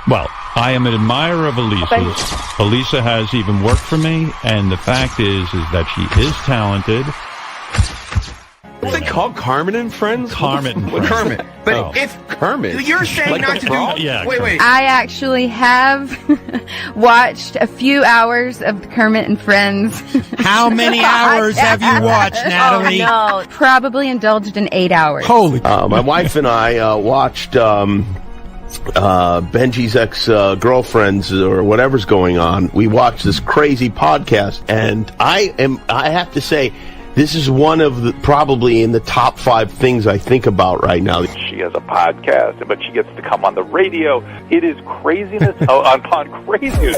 Well, I am an admirer of Elisa's. Elisa has even worked for me, and the fact is that she is talented. What's it called? Kermit and Friends? Kermit and Friends. Kermit. But it's Kermit. You're saying like not the to frog? do. Yeah, wait. I actually have watched a few hours of Kermit and Friends. How many hours have you watched, Natalie? Oh, no. Probably indulged in 8 hours. Holy. My wife and I watched Benji's ex-girlfriends or whatever's going on. We watched this crazy podcast, and I have to say, this is one of the, probably in the top 5 things I think about right now. She has a podcast, but she gets to come on the radio. It is craziness upon craziness.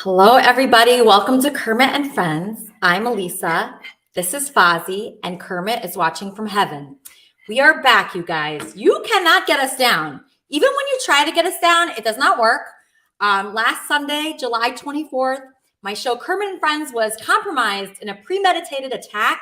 Hello, everybody. Welcome to Kermit and Friends. I'm Elisa. This is Fozzie, and Kermit is watching from heaven. We are back, you guys. You cannot get us down. Even when you try to get us down, it does not work. Last Sunday, July 24th, my show Kermit and Friends was compromised in a premeditated attack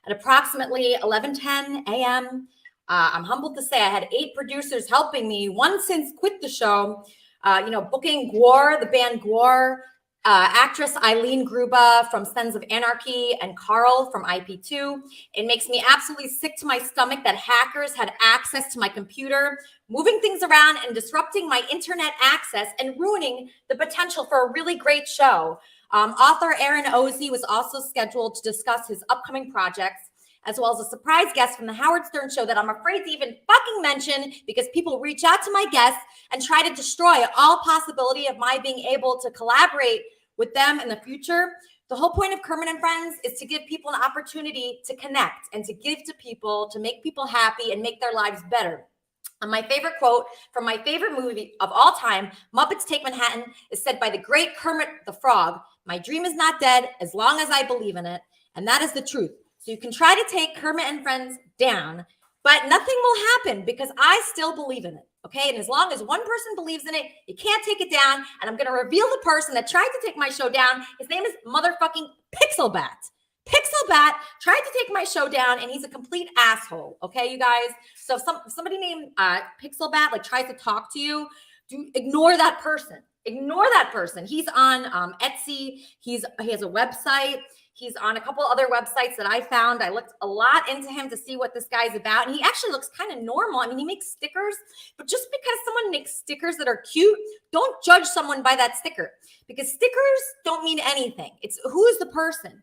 at approximately 11:10 a.m. I'm humbled to say I had 8 producers helping me, one since quit the show. Booking Gwar, the band Gwar, actress Eileen Gruba from Sons of Anarchy, and Carl from IP2. It makes me absolutely sick to my stomach that hackers had access to my computer, moving things around and disrupting my internet access and ruining the potential for a really great show. Author Aaron Ozee was also scheduled to discuss his upcoming projects, as well as a surprise guest from the Howard Stern Show that I'm afraid to even fucking mention because people reach out to my guests and try to destroy all possibility of my being able to collaborate with them in the future. The whole point of Kermit and Friends is to give people an opportunity to connect and to give to people, to make people happy and make their lives better. And my favorite quote from my favorite movie of all time, Muppets Take Manhattan, is said by the great Kermit the Frog. My dream is not dead as long as I believe in it. And that is the truth. So you can try to take Kermit and Friends down, but nothing will happen because I still believe in it. Okay. And as long as one person believes in it, you can't take it down. And I'm going to reveal the person that tried to take my show down. His name is motherfucking Pixelbat. Pixelbat tried to take my show down and he's a complete asshole. Okay, you guys. So if somebody named Pixelbat tries to talk to you, ignore that person. Ignore that person. He's on Etsy. He has a website. He's on a couple other websites that I found. I looked a lot into him to see what this guy's about. And he actually looks kind of normal. I mean, he makes stickers, but just because someone makes stickers that are cute, don't judge someone by that sticker because stickers don't mean anything. It's who is the person,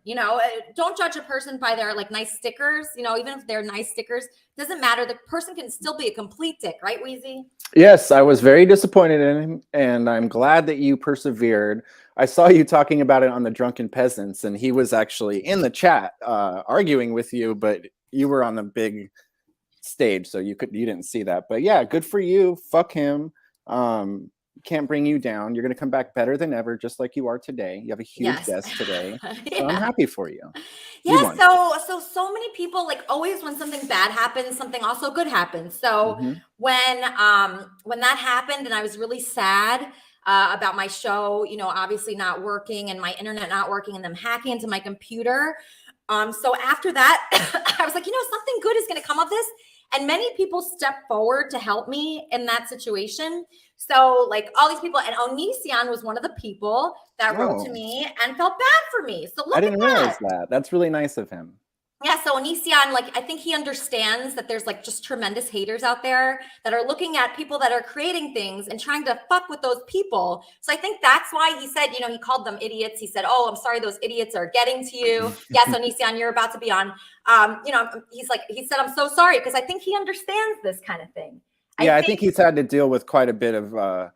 don't judge a person by their nice stickers, even if they're nice stickers, doesn't matter. The person can still be a complete dick, right, Wheezy? Yes, I was very disappointed in him and I'm glad that you persevered. I saw you talking about it on the Drunken Peasants, and he was actually in the chat arguing with you, but you were on the big stage, so you didn't see that. But yeah, good for you. Fuck him. can't bring you down. You're going to come back better than ever, just like you are today. You have a huge guest today. So I'm happy for you. Yeah, so many people, like, always when something bad happens, something also good happens. So when that happened and I was really sad about my show, you know, obviously not working and my internet not working and them hacking into my computer. So after that, I was like, you know, something good is going to come of this. And many people stepped forward to help me in that situation. So like all these people, and Onision was one of the people that wrote to me and felt bad for me. So look, I didn't realize that. That's really nice of him. Yeah, so Onision, like, I think he understands that there's like just tremendous haters out there that are looking at people that are creating things and trying to fuck with those people. So I think that's why he said, you know, he called them idiots. He said, "Oh, I'm sorry, those idiots are getting to you." Yes, Onision, you're about to be on. You know, he said, "I'm so sorry," because I think he understands this kind of thing. I think he's had to deal with quite a bit of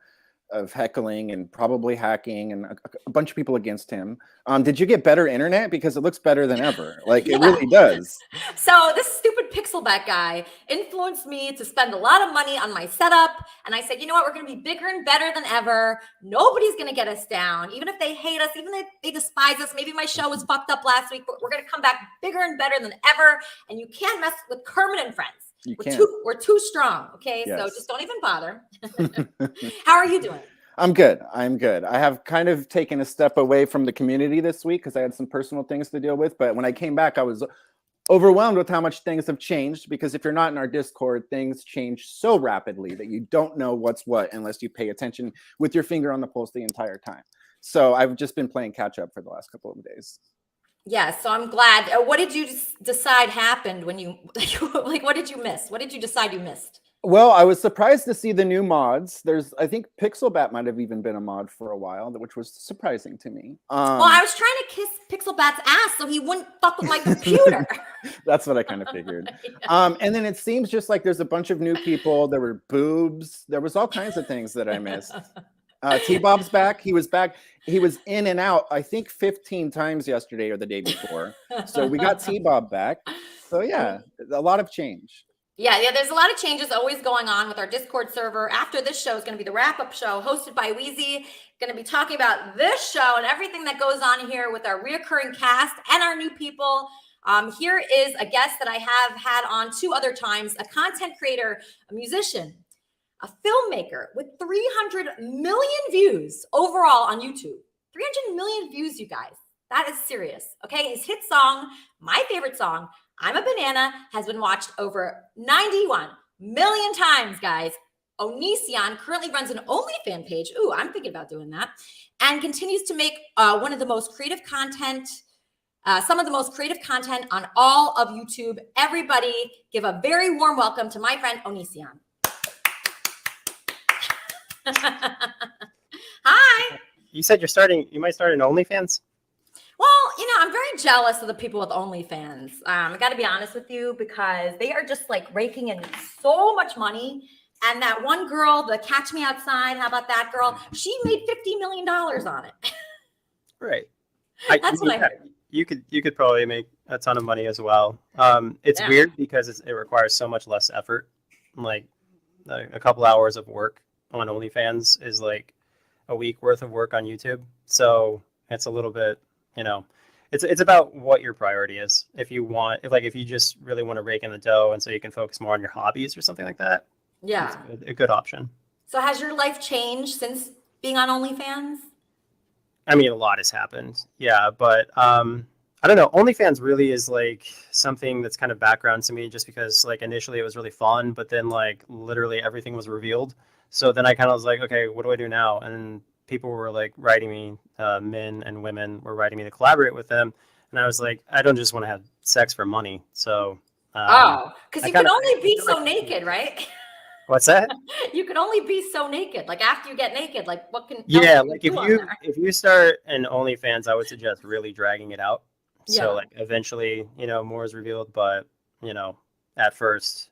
heckling and probably hacking and a bunch of people against him. Did you get better internet? Because it looks better than ever. Like it really does. So this stupid Pixelback guy influenced me to spend a lot of money on my setup. And I said, you know what? We're going to be bigger and better than ever. Nobody's going to get us down. Even if they hate us, even if they despise us, maybe my show was fucked up last week, but we're going to come back bigger and better than ever. And you can't mess with Kermit and friends. We're too strong. Okay. Yes. So just don't even bother. How are you doing? I'm good. I have kind of taken a step away from the community this week because I had some personal things to deal with. But when I came back, I was overwhelmed with how much things have changed, because if you're not in our Discord, things change so rapidly that you don't know what's what unless you pay attention with your finger on the pulse the entire time. So I've just been playing catch up for the last couple of days. Yeah, so I'm glad. What did you decide happened when you, like, what did you miss? What did you decide you missed? Well, I was surprised to see the new mods. I think Pixelbat might have even been a mod for a while, which was surprising to me. Well, I was trying to kiss Pixelbat's ass so he wouldn't fuck with my computer. That's what I kind of figured. And then it seems just like there's a bunch of new people. There were boobs. There was all kinds of things that I missed. T-Bob's back. He was back. He was in and out, I think 15 times yesterday or the day before. So we got T-Bob back. So yeah, a lot of change. Yeah, there's a lot of changes always going on with our Discord server. After this show is going to be the wrap-up show hosted by Wheezy. Going to be talking about this show and everything that goes on here with our reoccurring cast and our new people. Here is a guest that I have had on 2 other times, a content creator, a musician, a filmmaker with 300 million views overall on YouTube. 300 million views, you guys. That is serious. Okay, his hit song, my favorite song, I'm a Banana, has been watched over 91 million times, guys. Onision currently runs an OnlyFans page. Ooh, I'm thinking about doing that. And continues to make some of the most creative content on all of YouTube. Everybody give a very warm welcome to my friend Onision. Hi. You said you might start an OnlyFans? Well, you know, I'm very jealous of the people with OnlyFans. I got to be honest with you, because they are just like raking in so much money. And that one girl, the Catch Me Outside, how about that girl? She made $50 million on it. Right. That's what I heard. You could probably make a ton of money as well. It's weird because it requires so much less effort. Like a couple hours of work on OnlyFans is like a week worth of work on YouTube. So it's a little bit, you know, it's about what your priority is. If you just really want to rake in the dough and so you can focus more on your hobbies or something like that. Yeah. It's a good option. So has your life changed since being on OnlyFans? I mean, a lot has happened. Yeah, but I don't know. OnlyFans really is like something that's kind of background to me, just because like initially it was really fun, but then like literally everything was revealed. So then I kind of was like, okay, what do I do now? And people were like writing me, men and women were writing me to collaborate with them. And I was like, I don't just want to have sex for money. So, because you can only be so naked, right? What's that? You can only be so naked. Like after you get naked, like what can? Yeah, like if you start an OnlyFans, I would suggest really dragging it out. Yeah. So like eventually, you know, more is revealed, but you know, at first,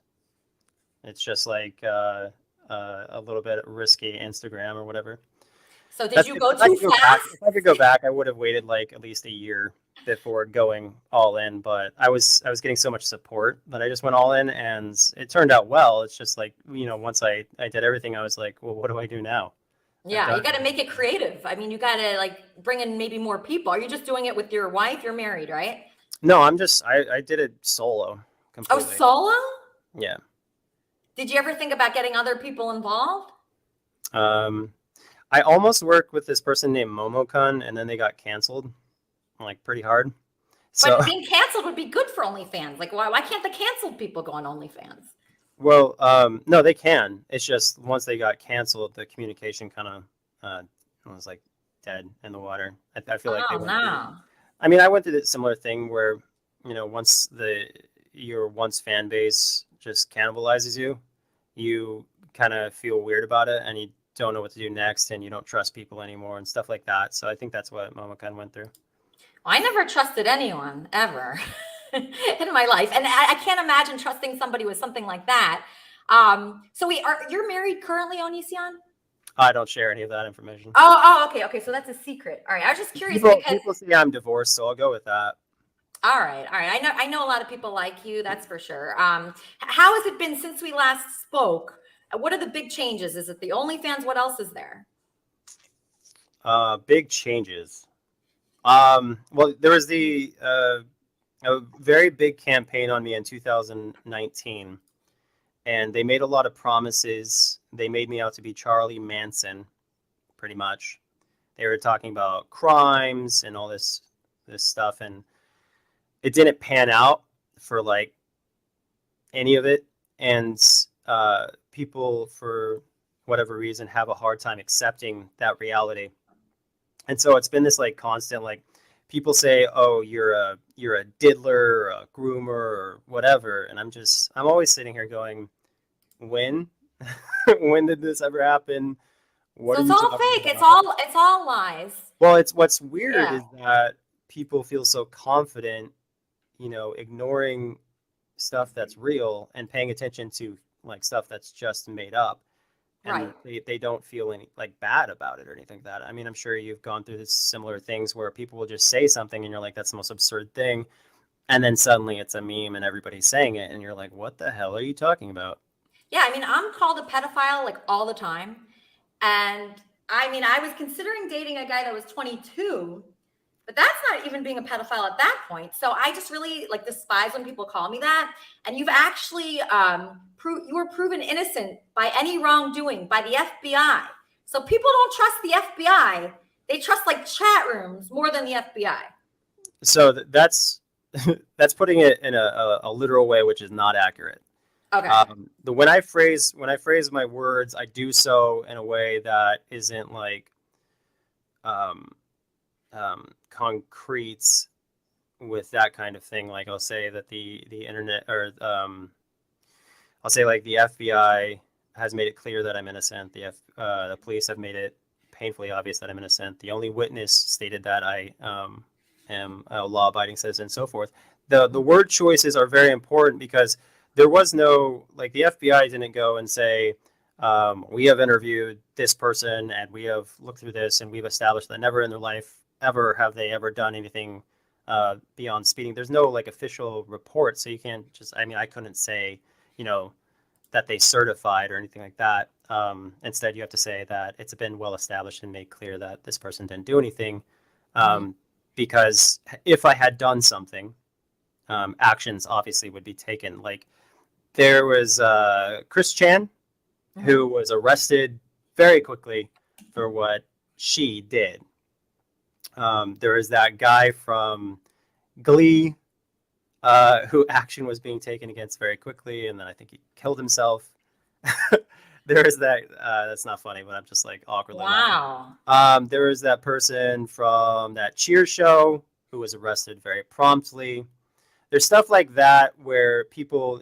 it's just like a little bit risky Instagram or whatever. So did you go too fast? If I could go back, I would have waited like at least a year before going all in. But I was getting so much support that I just went all in, and it turned out well. It's just like, you know, once I did everything, I was like, well, what do I do now? Yeah, you got to make it creative. I mean, you got to like bring in maybe more people. Are you just doing it with your wife? You're married, right? No, I did it solo Oh, completely. solo? Yeah. Did you ever think about getting other people involved? I almost worked with this person named Momokun, and then they got canceled, like pretty hard. So, But being canceled would be good for OnlyFans. Like, why can't the canceled people go on OnlyFans? well, no, they can. It's just once they got canceled, the communication kind of was like dead in the water. I feel like Oh, no. I mean, I went through a similar thing where, once your once fan base just cannibalizes you, you kind of feel weird about it, and you don't know what to do next, and you don't trust people anymore and stuff like that. So I think that's what Momokan went through. I never trusted anyone ever in my life, and I can't imagine trusting somebody with something like that. So you're married currently, Onision? I don't share any of that information. Oh, okay. So that's a secret. All right. I was just curious People say I'm divorced, so I'll go with that. All right. I know a lot of people like you. That's for sure. How has it been since we last spoke? What are the big changes? Is it the OnlyFans? What else is there? Big changes. Well, there was a very big campaign on me in 2019, and they made a lot of promises. They made me out to be Charlie Manson, pretty much. They were talking about crimes and all this stuff, and it didn't pan out for like any of it. And people, for whatever reason, have a hard time accepting that reality. And so it's been this like constant, like people say, oh, you're a diddler or a groomer or whatever. And I'm always sitting here going, when? When did this ever happen? So it's all fake. It's all lies. Well, what's weird is that people feel so confident, ignoring stuff that's real and paying attention to like stuff that's just made up. And they don't feel any like bad about it or anything like that. I mean, I'm sure you've gone through this similar things where people will just say something and you're like, that's the most absurd thing. And then suddenly it's a meme and everybody's saying it. And you're like, what the hell are you talking about? Yeah, I mean, I'm called a pedophile like all the time. And I mean, I was considering dating a guy that was 22, but that's not even being a pedophile at that point. So I just really like despise when people call me that. And you've actually you were proven innocent by any wrongdoing by the FBI. So people don't trust the FBI. They trust like chat rooms more than the FBI. So that's putting it in a literal way, which is not accurate. Okay. When I phrase my words, I do so in a way that isn't like concrete with that kind of thing. Like I'll say that the internet, or I'll say like the FBI has made it clear that I'm innocent. The police have made it painfully obvious that I'm innocent. The only witness stated that I am a law-abiding citizen, and so forth. The word choices are very important because there was no, like, the FBI didn't go and say, we have interviewed this person and we have looked through this and we've established that never in their life ever have they ever done anything beyond speeding. There's no like official report, so you can't just, I mean, I couldn't say, that they certified or anything like that. Instead, you have to say that it's been well established and made clear that this person didn't do anything. Because if I had done something, actions obviously would be taken. Like, there was Chris Chan, who was arrested very quickly for what she did. There was that guy from Glee, who action was being taken against very quickly, and then I think he killed himself. There is that, that's not funny, but I'm just like awkwardly laughing. There was that person from that Cheers show who was arrested very promptly. There's stuff like that where people,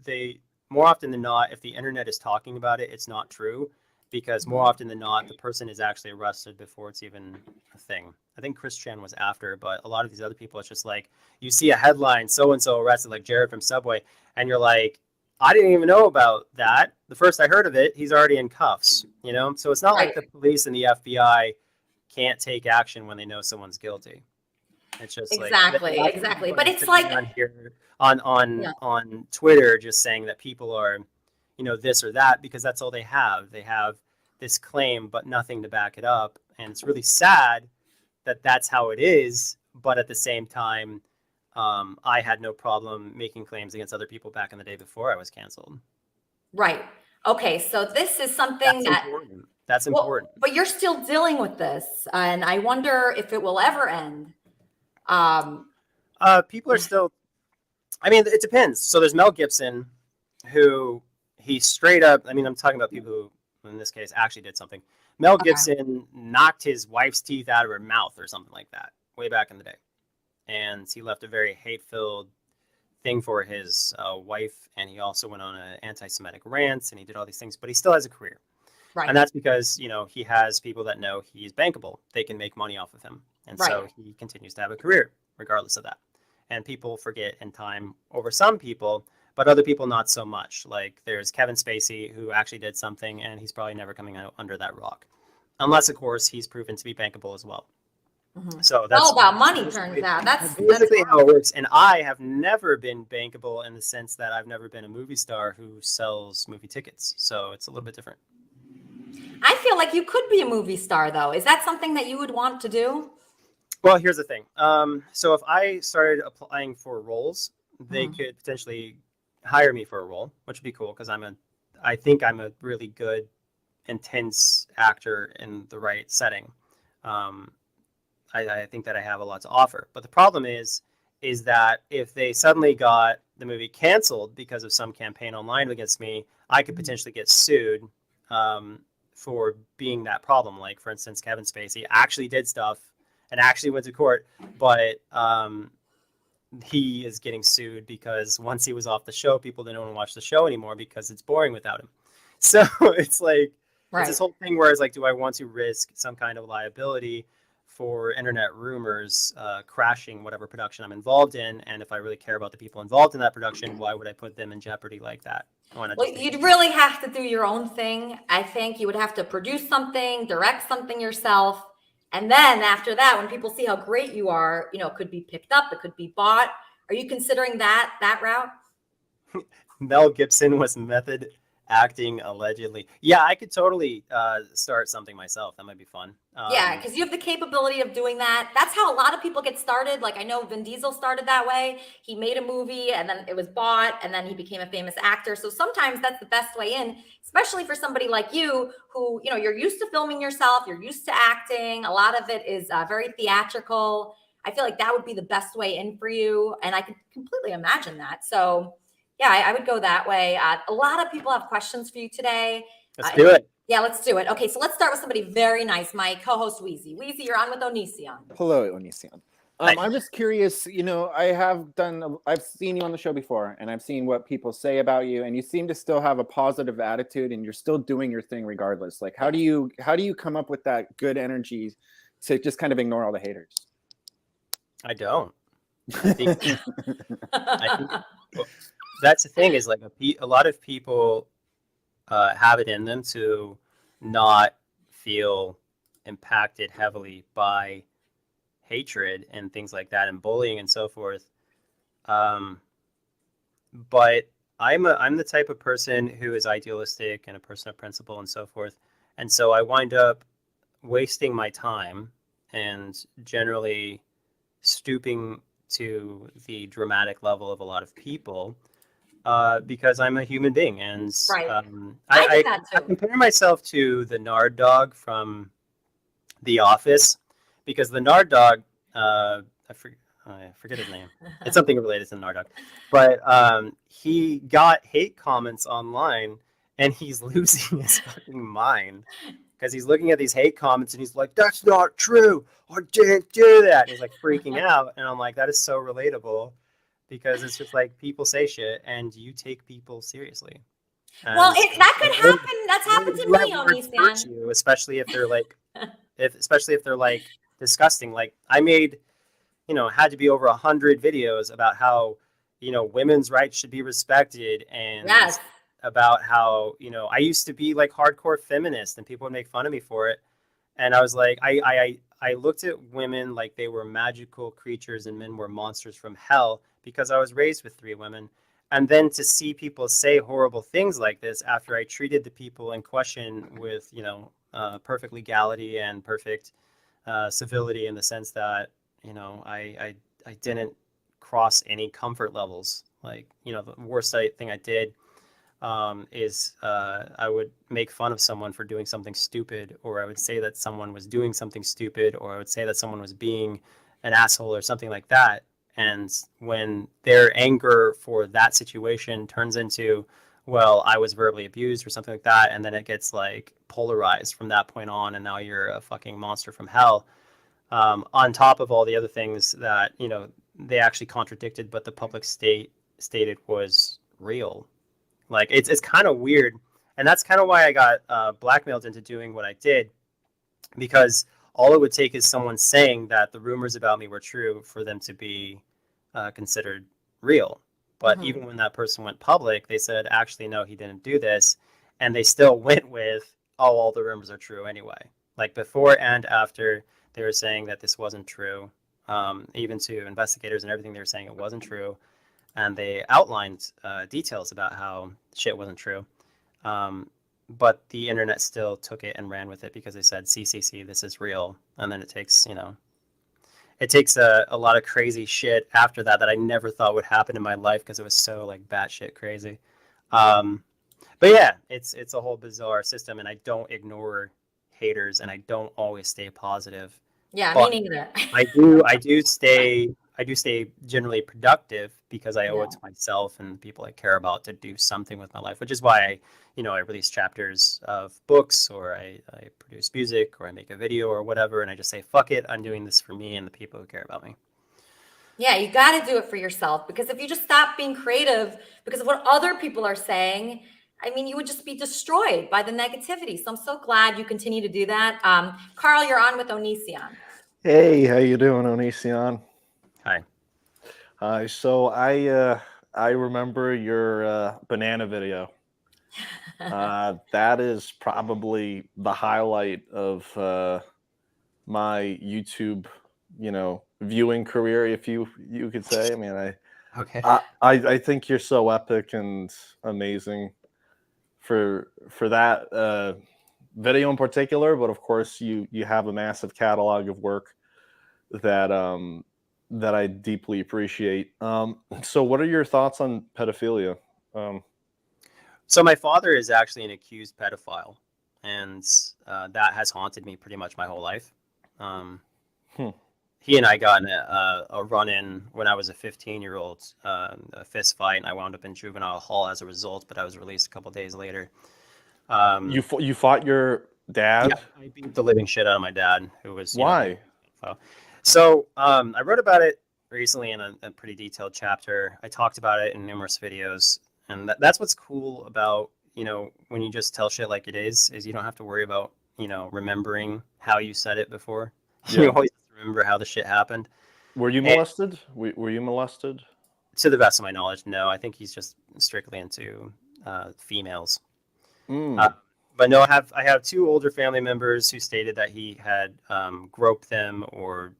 they, more often than not, if the internet is talking about it, it's not true, because more often than not, the person is actually arrested before it's even a thing. I think Chris Chan was after, but a lot of these other people, it's just like, you see a headline, so-and-so arrested, like Jared from Subway, and you're like, I didn't even know about that. The first I heard of it, he's already in cuffs, So it's not like the police and the FBI can't take action when they know someone's guilty. It's just exactly. But it's like on Twitter, just saying that people are, this or that, because that's all they have. They have this claim, but nothing to back it up. And it's really sad that that's how it is. But at the same time, I had no problem making claims against other people back in the day before I was canceled. Right. Okay. So this is something That's important. But you're still dealing with this, and I wonder if it will ever end. People are still. I mean, it depends. So there's Mel Gibson, who he straight up. I mean, I'm talking about people who, in this case, actually did something. Mel Gibson knocked his wife's teeth out of her mouth or something like that way back in the day, and he left a very hate-filled thing for his wife. And he also went on an anti-Semitic rant, and he did all these things. But he still has a career, Right. and that's because he has people that know he's bankable. They can make money off of him, and so he continues to have a career regardless of that. And people forget in time over some people, but other people not so much. Like there's Kevin Spacey, who actually did something, and he's probably never coming out under that rock, unless of course he's proven to be bankable as well. Mm-hmm. So that's all about money. Turns out that's basically how it works. And I have never been bankable in the sense that I've never been a movie star who sells movie tickets. So it's a little bit different. I feel like you could be a movie star, though. Is that something that you would want to do? Well, here's the thing. So if I started applying for roles, they could potentially hire me for a role, which would be cool because I think I'm a really good, intense actor in the right setting. I think that I have a lot to offer. But the problem is that if they suddenly got the movie canceled because of some campaign online against me, I could potentially get sued for being that problem. Like, for instance, Kevin Spacey actually did stuff and actually went to court, but he is getting sued because once he was off the show, people didn't want to watch the show anymore because it's boring without him. So it's like it's this whole thing where it's like, do I want to risk some kind of liability for internet rumors crashing whatever production I'm involved in? And if I really care about the people involved in that production, why would I put them in jeopardy like that? Well, you'd really have to do your own thing. I think you would have to produce something, direct something yourself. And then after that, when people see how great you are, it could be picked up, it could be bought. Are you considering that route? Mel Gibson was method acting allegedly. Yeah, I could totally start something myself. That might be fun. Yeah, because you have the capability of doing that. That's how a lot of people get started. Like I know Vin Diesel started that way. He made a movie and then it was bought and then he became a famous actor. So sometimes that's the best way in, especially for somebody like you who, you're used to filming yourself. You're used to acting. A lot of it is very theatrical. I feel like that would be the best way in for you. And I could completely imagine that. So yeah, I would go that way. A lot of people have questions for you today. Let's do it. Yeah, let's do it. Okay, so let's start with somebody very nice. My co-host, Wheezy. Wheezy, you're on with Onision. Hello, Onision. I'm just curious, I've seen you on the show before, and I've seen what people say about you, and you seem to still have a positive attitude, and you're still doing your thing regardless. Like, how do you come up with that good energy to just kind of ignore all the haters? I don't. I think that's the thing is like a lot of people have it in them to not feel impacted heavily by hatred and things like that and bullying and so forth. But I'm the type of person who is idealistic and a person of principle and so forth. And so I wind up wasting my time and generally stooping to the dramatic level of a lot of people because I'm a human being. And I compare myself to the Nard dog from The Office because the Nard dog, I forget his name. It's something related to the Nard dog. But he got hate comments online and he's losing his fucking mind because he's looking at these hate comments and he's like, that's not true. I didn't do that. And he's like freaking out. And I'm like, that is so relatable because it's just like people say shit and you take people seriously. And well, that could happen. That's happened to me, Onision. Especially if they're like, especially if they're like disgusting. Like I made, had to be over 100 videos about how, women's rights should be respected and about how, I used to be like hardcore feminist and people would make fun of me for it. And I was like, I looked at women like they were magical creatures and men were monsters from hell because I was raised with 3 women. And then to see people say horrible things like this after I treated the people in question with, perfect legality and perfect civility, in the sense that, I didn't cross any comfort levels. Like, the worst thing I did is I would make fun of someone for doing something stupid, or I would say that someone was doing something stupid, or I would say that someone was being an asshole or something like that. And when their anger for that situation turns into, well, I was verbally abused or something like that, and then it gets like polarized from that point on, and now you're a fucking monster from hell. On top of all the other things that, they actually contradicted, but the public stated was real. Like, it's kind of weird. And that's kind of why I got blackmailed into doing what I did, because all it would take is someone saying that the rumors about me were true for them to be considered real. But even when that person went public, they said, actually, no, he didn't do this. And they still went with, oh, all the rumors are true anyway. Like, before and after, they were saying that this wasn't true. Even to investigators and everything, they were saying it wasn't true. And they outlined details about how shit wasn't true. But the internet still took it and ran with it, because they said, see, this is real. And then it takes, a lot of crazy shit after that I never thought would happen in my life, because it was so like batshit crazy. But yeah, it's a whole bizarre system, and I don't ignore haters, and I don't always stay positive. Yeah, but me neither. I do stay generally productive, because I owe it to myself and the people I care about to do something with my life, which is why I release chapters of books, or I produce music, or I make a video or whatever, and I just say, fuck it, I'm doing this for me and the people who care about me. Yeah, you got to do it for yourself, because if you just stop being creative because of what other people are saying, I mean, you would just be destroyed by the negativity. So I'm so glad you continue to do that. Carl, you're on with Onision. Hey, how you doing, Onision? Hi. Hi. So I remember your banana video. That is probably the highlight of my YouTube, viewing career, if you could say. I mean, I think you're so epic and amazing for that video in particular, but of course you have a massive catalog of work that I deeply appreciate. So what are your thoughts on pedophilia? So my father is actually an accused pedophile, and that has haunted me pretty much my whole life. He and I got in a run-in when I was a 15-year-old, a fist fight, and I wound up in juvenile hall as a result, but I was released a couple days later. You fought your dad? Yeah, I beat the living shit out of my dad, who was... Why? So I wrote about it recently in a pretty detailed chapter. I talked about it in numerous videos, and that's what's cool about, when you just tell shit like it is you don't have to worry about, remembering how you said it before. Yeah. You always remember how the shit happened. Were you molested? Were you molested? To the best of my knowledge, no. I think he's just strictly into females. But no, I have two older family members who stated that he had groped them or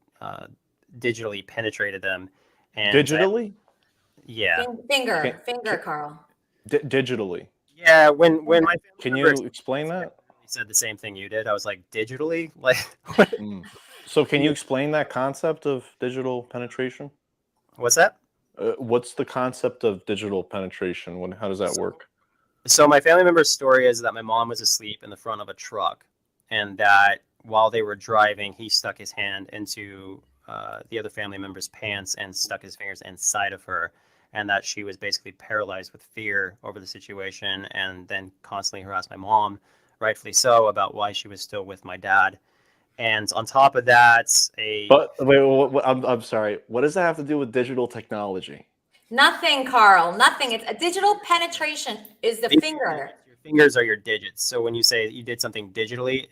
digitally penetrated them. And digitally? Yeah. Finger, Carl. Digitally. Yeah, when my family Can you explain that? He said the same thing you did. I was like, digitally? Like So can you explain that concept of digital penetration? What's that? What's the concept of digital penetration? How does that work? So my family member's story is that my mom was asleep in the front of a truck, and that while they were driving, he stuck his hand into the other family member's pants and stuck his fingers inside of her, and that she was basically paralyzed with fear over the situation, and then constantly harassed my mom, rightfully so, about why she was still with my dad. And on top of that, But wait, I'm sorry. What does that have to do with digital technology? Nothing, Carl. Nothing. It's a digital penetration is the finger. Your fingers are your digits. So when you say you did something digitally,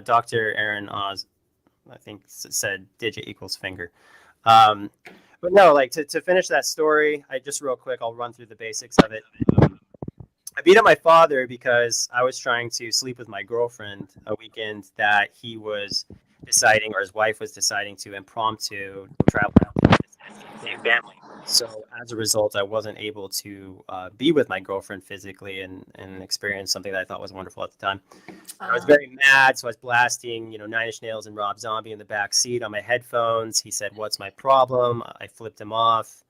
Dr. Aaron Oz, I think, said digit equals finger. But no, like to finish that story, real quick, I'll run through the basics of it. I beat up my father because I was trying to sleep with my girlfriend a weekend that he was deciding, or his wife was deciding, to impromptu travel around with his family. So as a result, I wasn't able to be with my girlfriend physically and experience something that I thought was wonderful at the time. I was very mad, so I was blasting, Nine Inch Nails and Rob Zombie in the back seat on my headphones. He said, "What's my problem?" I flipped him off.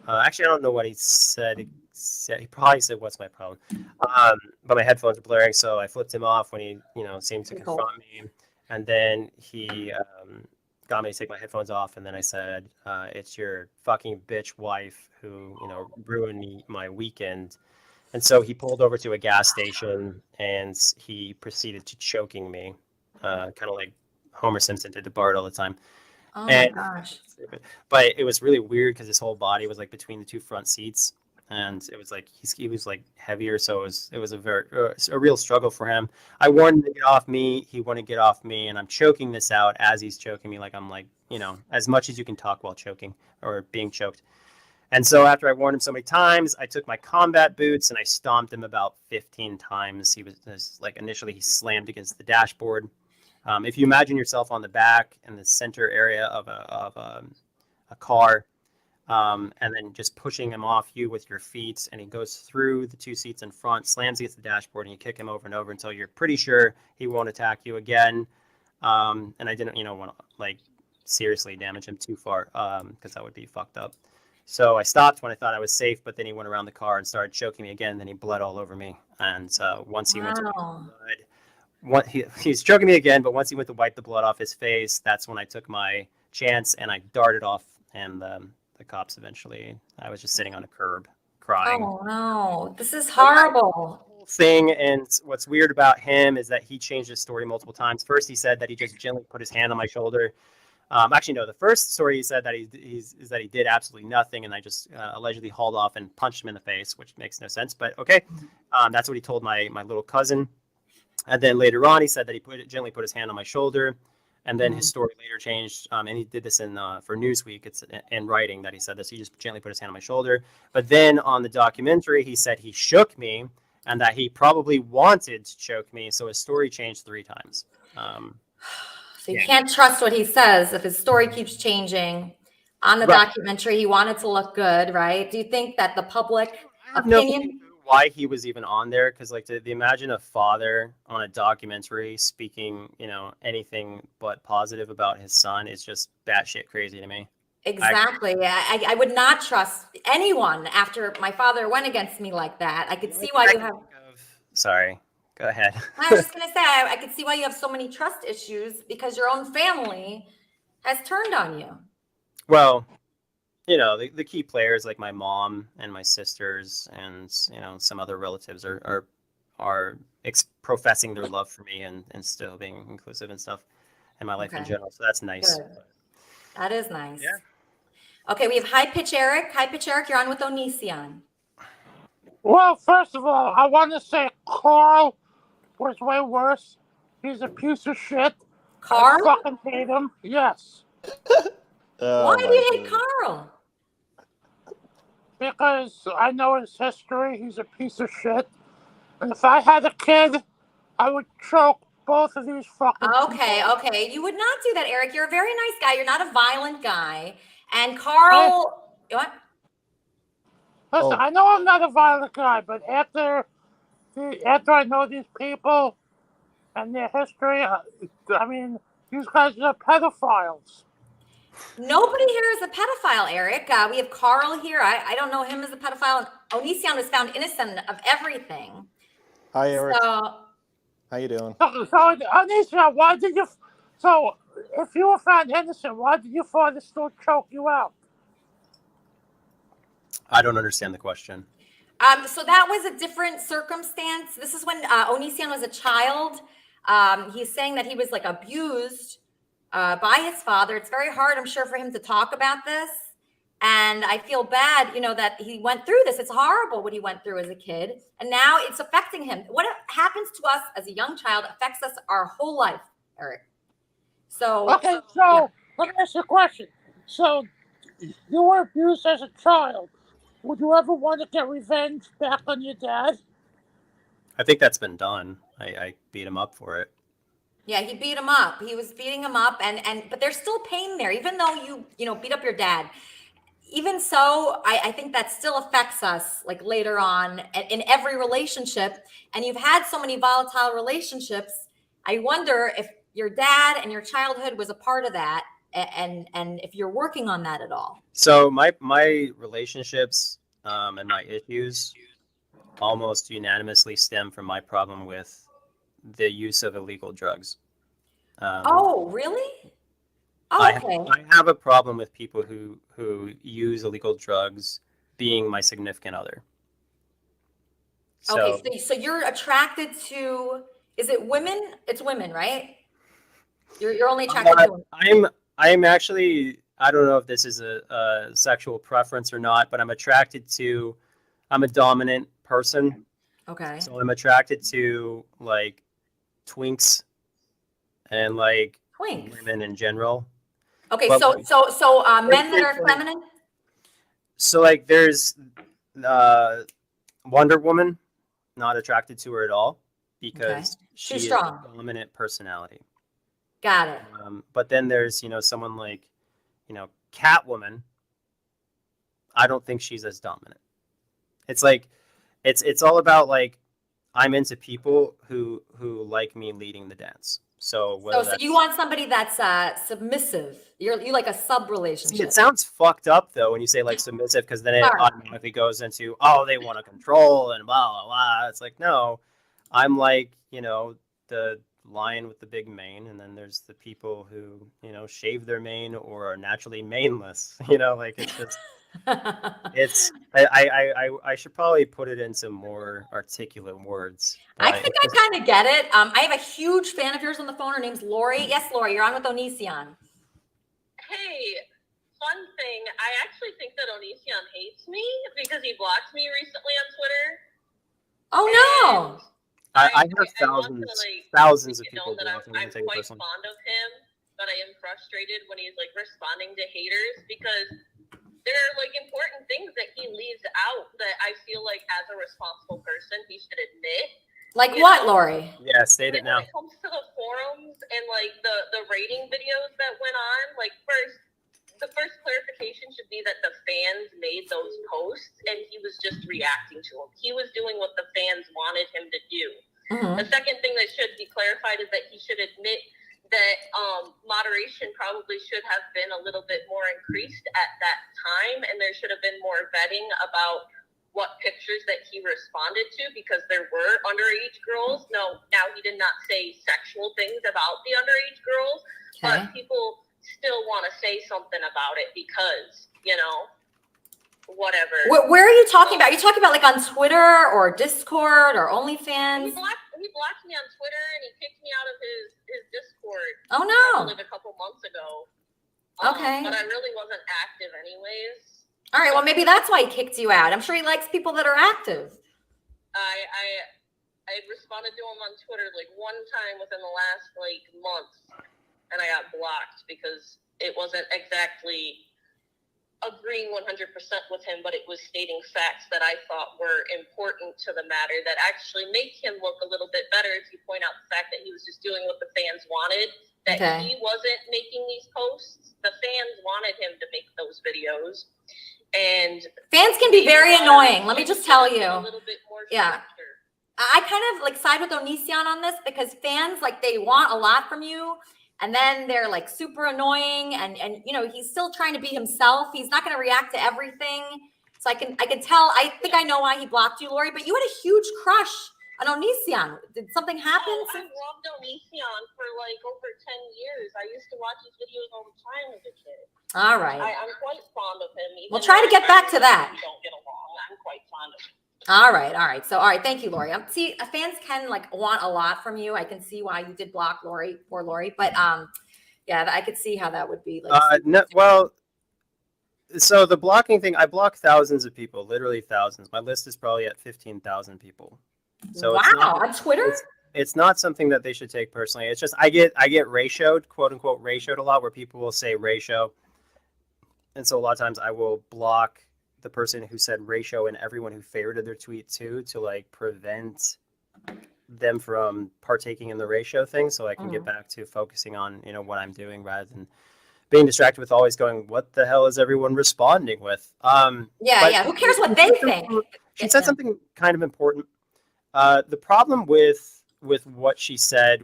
Actually, I don't know what he said. He probably said, "What's my problem?" But my headphones were blaring, so I flipped him off when he, seemed to confront me. And then he got me to take my headphones off, and then I said, "It's your fucking bitch wife who, ruined my weekend." And so he pulled over to a gas station, and he proceeded to choking me, kind of like Homer Simpson did to Bart all the time. Oh my gosh. But it was really weird because his whole body was like between the two front seats, and it was like he was like heavier, so it was a real struggle for him. I warned him to get off me. He wouldn't get off me, and I'm choking this out as he's choking me, like I'm like, as much as you can talk while choking or being choked. And so after I warned him so many times, I took my combat boots and I stomped him about 15 times. He was like, initially he slammed against the dashboard. If you imagine yourself on the back in the center area of a car, and then just pushing him off you with your feet, and he goes through the two seats in front, slams against the dashboard, and you kick him over and over until you're pretty sure he won't attack you again. And I didn't, want to like seriously damage him too far, because that would be fucked up. So I stopped when I thought I was safe, but then he went around the car and started choking me again. Then he bled all over me. And once he went to blood, he's choking me again, but once he went to wipe the blood off his face, that's when I took my chance and I darted off. And the cops eventually, I was just sitting on a curb crying. Oh no, this is horrible. Thing, and what's weird about him is that he changed his story multiple times. First, he said that he just gently put his hand on my shoulder. Actually, no. The first story he said that he did absolutely nothing, and I just allegedly hauled off and punched him in the face, which makes no sense. But okay, that's what he told my little cousin. And then later on, he said that he gently put his hand on my shoulder, and then his story later changed. And he did this for Newsweek. It's in writing that he said this. He just gently put his hand on my shoulder. But then on the documentary, he said he shook me and that he probably wanted to choke me. So his story changed 3 times. So you can't trust what he says if his story keeps changing. On the documentary, he wanted to look good, right? Do you think that the public opinion? Why he was even on there? Because like to imagine a father on a documentary speaking, anything but positive about his son is just batshit crazy to me. Exactly. I would not trust anyone after my father went against me like that. I could see why you have. Sorry. Go ahead. I was just going to say, I could see why you have so many trust issues because your own family has turned on you. Well, the key players like my mom and my sisters and, some other relatives are professing their love for me and still being inclusive and stuff in my life in general. So that's nice. Good. That is nice. Yeah. Okay, we have High Pitch Eric. High Pitch Eric, you're on with Onision. Well, first of all, I want to say Carl was way worse. He's a piece of shit. Carl? I fucking hate him. Yes. Why do you hate Carl? Because I know his history. He's a piece of shit. And if I had a kid, I would choke both of these fucking people. Okay. You would not do that, Eric. You're a very nice guy. You're not a violent guy. And Carl... What? Listen, I know I'm not a violent guy, but after I know these people and their history, I mean, these guys are pedophiles. Nobody here is a pedophile, Eric. We have Carl here. I don't know him as a pedophile. Onision was found innocent of everything. Hi, Eric. So, how you doing? So Onision, why did you... So, if you were found innocent, why did your father still choke you out? I don't understand the question. So that was a different circumstance. This is when Onision was a child. He's saying that he was like abused by his father. It's very hard, I'm sure, for him to talk about this. And I feel bad, that he went through this. It's horrible what he went through as a kid. And now it's affecting him. What happens to us as a young child affects us our whole life, Eric. So let me ask you a question. So you were abused as a child. Would you ever want to get revenge back on your dad? I think that's been done. I beat him up for it. Yeah, he beat him up. He was beating him up, but there's still pain there, even though you beat up your dad. even so, I think that still affects us like later on in every relationship. And you've had so many volatile relationships. I wonder if your dad and your childhood was a part of that, and if you're working on that at all. So my relationships and my issues almost unanimously stem from my problem with the use of illegal drugs. Oh, really? I have a problem with people who use illegal drugs being my significant other. So, okay, so you're attracted to, is it women? It's women, right? You're only attracted to women. I'm actually, I don't know if this is a sexual preference or not, but I'm a dominant person. Okay. So I'm attracted to like twinks and like women in general. Okay, but so men that are feminine? So like there's Wonder Woman, not attracted to her at all because she is a dominant personality. Got it. But then there's, someone like, Catwoman. I don't think she's as dominant. It's like, it's all about like, I'm into people who like me leading the dance. So you want somebody that's submissive. You like a sub relationship. See, it sounds fucked up though when you say like submissive, because then it automatically goes into they want to control and blah blah blah. It's like, no, I'm like the lion with the big mane, and then there's the people who shave their mane or are naturally maneless. Like it's just I should probably put it into more articulate words. I think I kind of get it. I have a huge fan of yours on the phone. Her name's Lori. Yes, Lori, you're on with Onision. Hey, fun thing. I actually think that Onision hates me because he blocked me recently on Twitter. Oh no! I have thousands of people blocking me. I'm quite fond of him, but I am frustrated when he's like responding to haters because there are like important things that he leaves out that I feel like as a responsible person he should admit. Like what, Lori? Yeah, state it now. When it comes to the forums and like the rating videos that went on, like the first clarification should be that the fans made those posts and he was just reacting to them. He was doing what the fans wanted him to do. Mm-hmm. The second thing that should be clarified is that he should admit that moderation probably should have been a little bit more increased at that time, and there should have been more vetting about what pictures that he responded to, because there were underage girls. No, now he did not say sexual things about the underage girls, but people still want to say something about it because, whatever. Where are you talking about? Are you talking about like on Twitter or Discord or OnlyFans? He blocked me on Twitter and he kicked me out of his Discord. Oh no! Like a couple months ago. Okay. But I really wasn't active anyways. All right. Well, maybe that's why he kicked you out. I'm sure he likes people that are active. I responded to him on Twitter like one time within the last like month, and I got blocked because it wasn't exactly agreeing 100% with him, but it was stating facts that I thought were important to the matter that actually make him look a little bit better if you point out the fact that he was just doing what the fans wanted, that he wasn't making these posts. The fans wanted him to make those videos. And fans can be very annoying. Let me just tell you. A little bit more I kind of like side with Onision on this because fans like they want a lot from you, and then they're like super annoying, and he's still trying to be himself. He's not going to react to everything. So I can tell. I think I know why he blocked you, Lori. But you had a huge crush on Onision. Did something happen? I loved Onision for like over 10 years. I used to watch his videos all the time as a kid. All right. I'm quite fond of him. We'll try to get back to that. We don't get along. I'm quite fond of him. All right. So, all right. Thank you, Lori. See, fans can like want a lot from you. I can see why you did block Lori, poor Lori. But yeah, I could see how that would be. Like, so the blocking thing, I block thousands of people, literally thousands. My list is probably at 15,000 people. So wow, on Twitter. It's not something that they should take personally. It's just I get ratioed, quote unquote, ratioed a lot, where people will say ratio, and so a lot of times I will block the person who said ratio and everyone who favorited their tweet too, to like prevent them from partaking in the ratio thing, so I can get back to focusing on what I'm doing rather than being distracted with always going, what the hell is everyone responding with? Yeah. Who cares what they think? She said something kind of important. The problem with what she said,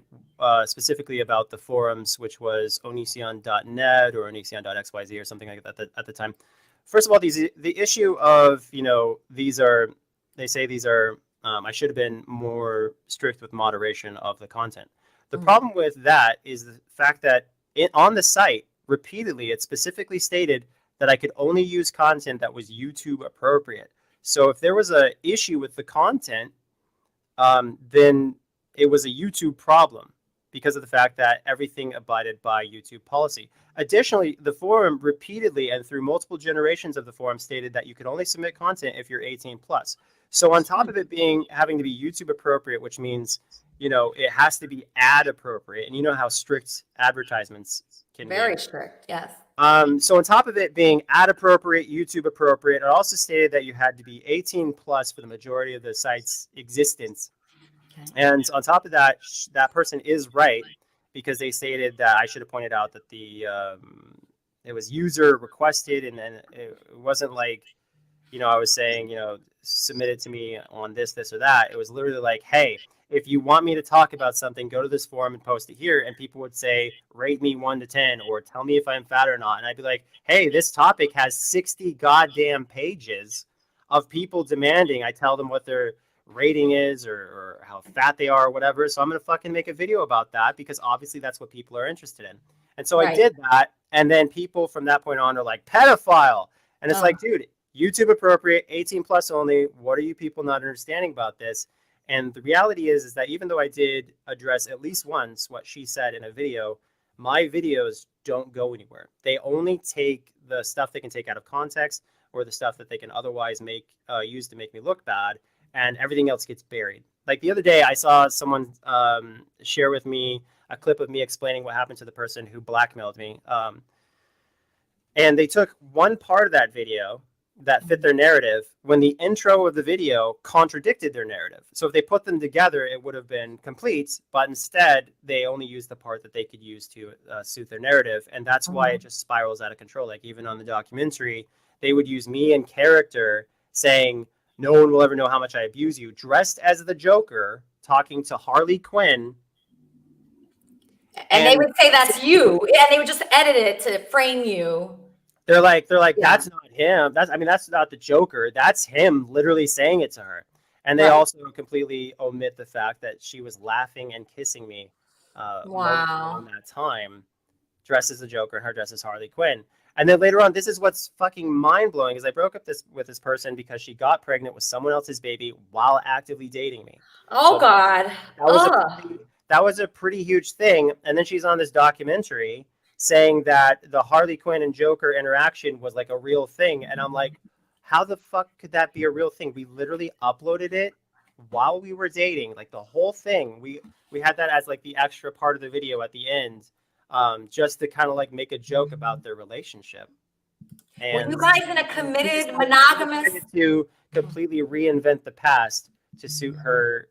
specifically about the forums, which was onision.net or onision.xyz or something like that at the time. First of all, the issue of, these are, I should have been more strict with moderation of the content. The problem with that is the fact that on the site, repeatedly, it specifically stated that I could only use content that was YouTube appropriate. So if there was an issue with the content, then it was a YouTube problem because of the fact that everything abided by YouTube policy. Additionally, the forum repeatedly and through multiple generations of the forum stated that you could only submit content if you're 18 plus. So on top of it having to be YouTube appropriate, which means, it has to be ad appropriate. And you know how strict advertisements can be. Very strict, yes. So on top of it being ad appropriate, YouTube appropriate, it also stated that you had to be 18 plus for the majority of the site's existence. Okay. And on top of that, that person is right, because they stated that I should have pointed out that it was user requested, and then it wasn't like, I was saying, submit it to me on this or that. It was literally like, hey, if you want me to talk about something, go to this forum and post it here. And people would say, rate me 1 to 10, or tell me if I'm fat or not. And I'd be like, hey, this topic has 60 goddamn pages of people demanding I tell them what their rating is or how fat they are or whatever. So I'm going to fucking make a video about that, because obviously that's what people are interested in. And so I did that. And then people from that point on are like, pedophile. And it's like, dude, YouTube appropriate, 18 plus only. What are you people not understanding about this? And the reality is that even though I did address at least once what she said in a video, my videos don't go anywhere. They only take the stuff they can take out of context, or the stuff that they can otherwise use to make me look bad, and everything else gets buried. Like the other day, I saw someone share with me a clip of me explaining what happened to the person who blackmailed me. And they took one part of that video that fit their narrative when the intro of the video contradicted their narrative. So if they put them together, it would have been complete, but instead they only used the part that they could use to suit their narrative. And that's why it just spirals out of control. Like even on the documentary, they would use me in character saying, no one will ever know how much I abuse you, dressed as the Joker, talking to Harley Quinn. And they would say that's you, and they would just edit it to frame you. They're like, that's not him. That's not the Joker. That's him literally saying it to her. And they also completely omit the fact that she was laughing and kissing me on that time, dressed as the Joker, and her dressed as Harley Quinn. And then later on, this is what's fucking mind-blowing, is I broke up with this person because she got pregnant with someone else's baby while actively dating me. Oh, so God. That was a pretty huge thing. And then she's on this documentary saying that the Harley Quinn and Joker interaction was like a real thing. And I'm like, how the fuck could that be a real thing? We literally uploaded it while we were dating, like the whole thing. We had that as like the extra part of the video at the end, just to kind of like make a joke about their relationship. And were you guys in a committed monogamous? To completely reinvent the past to suit her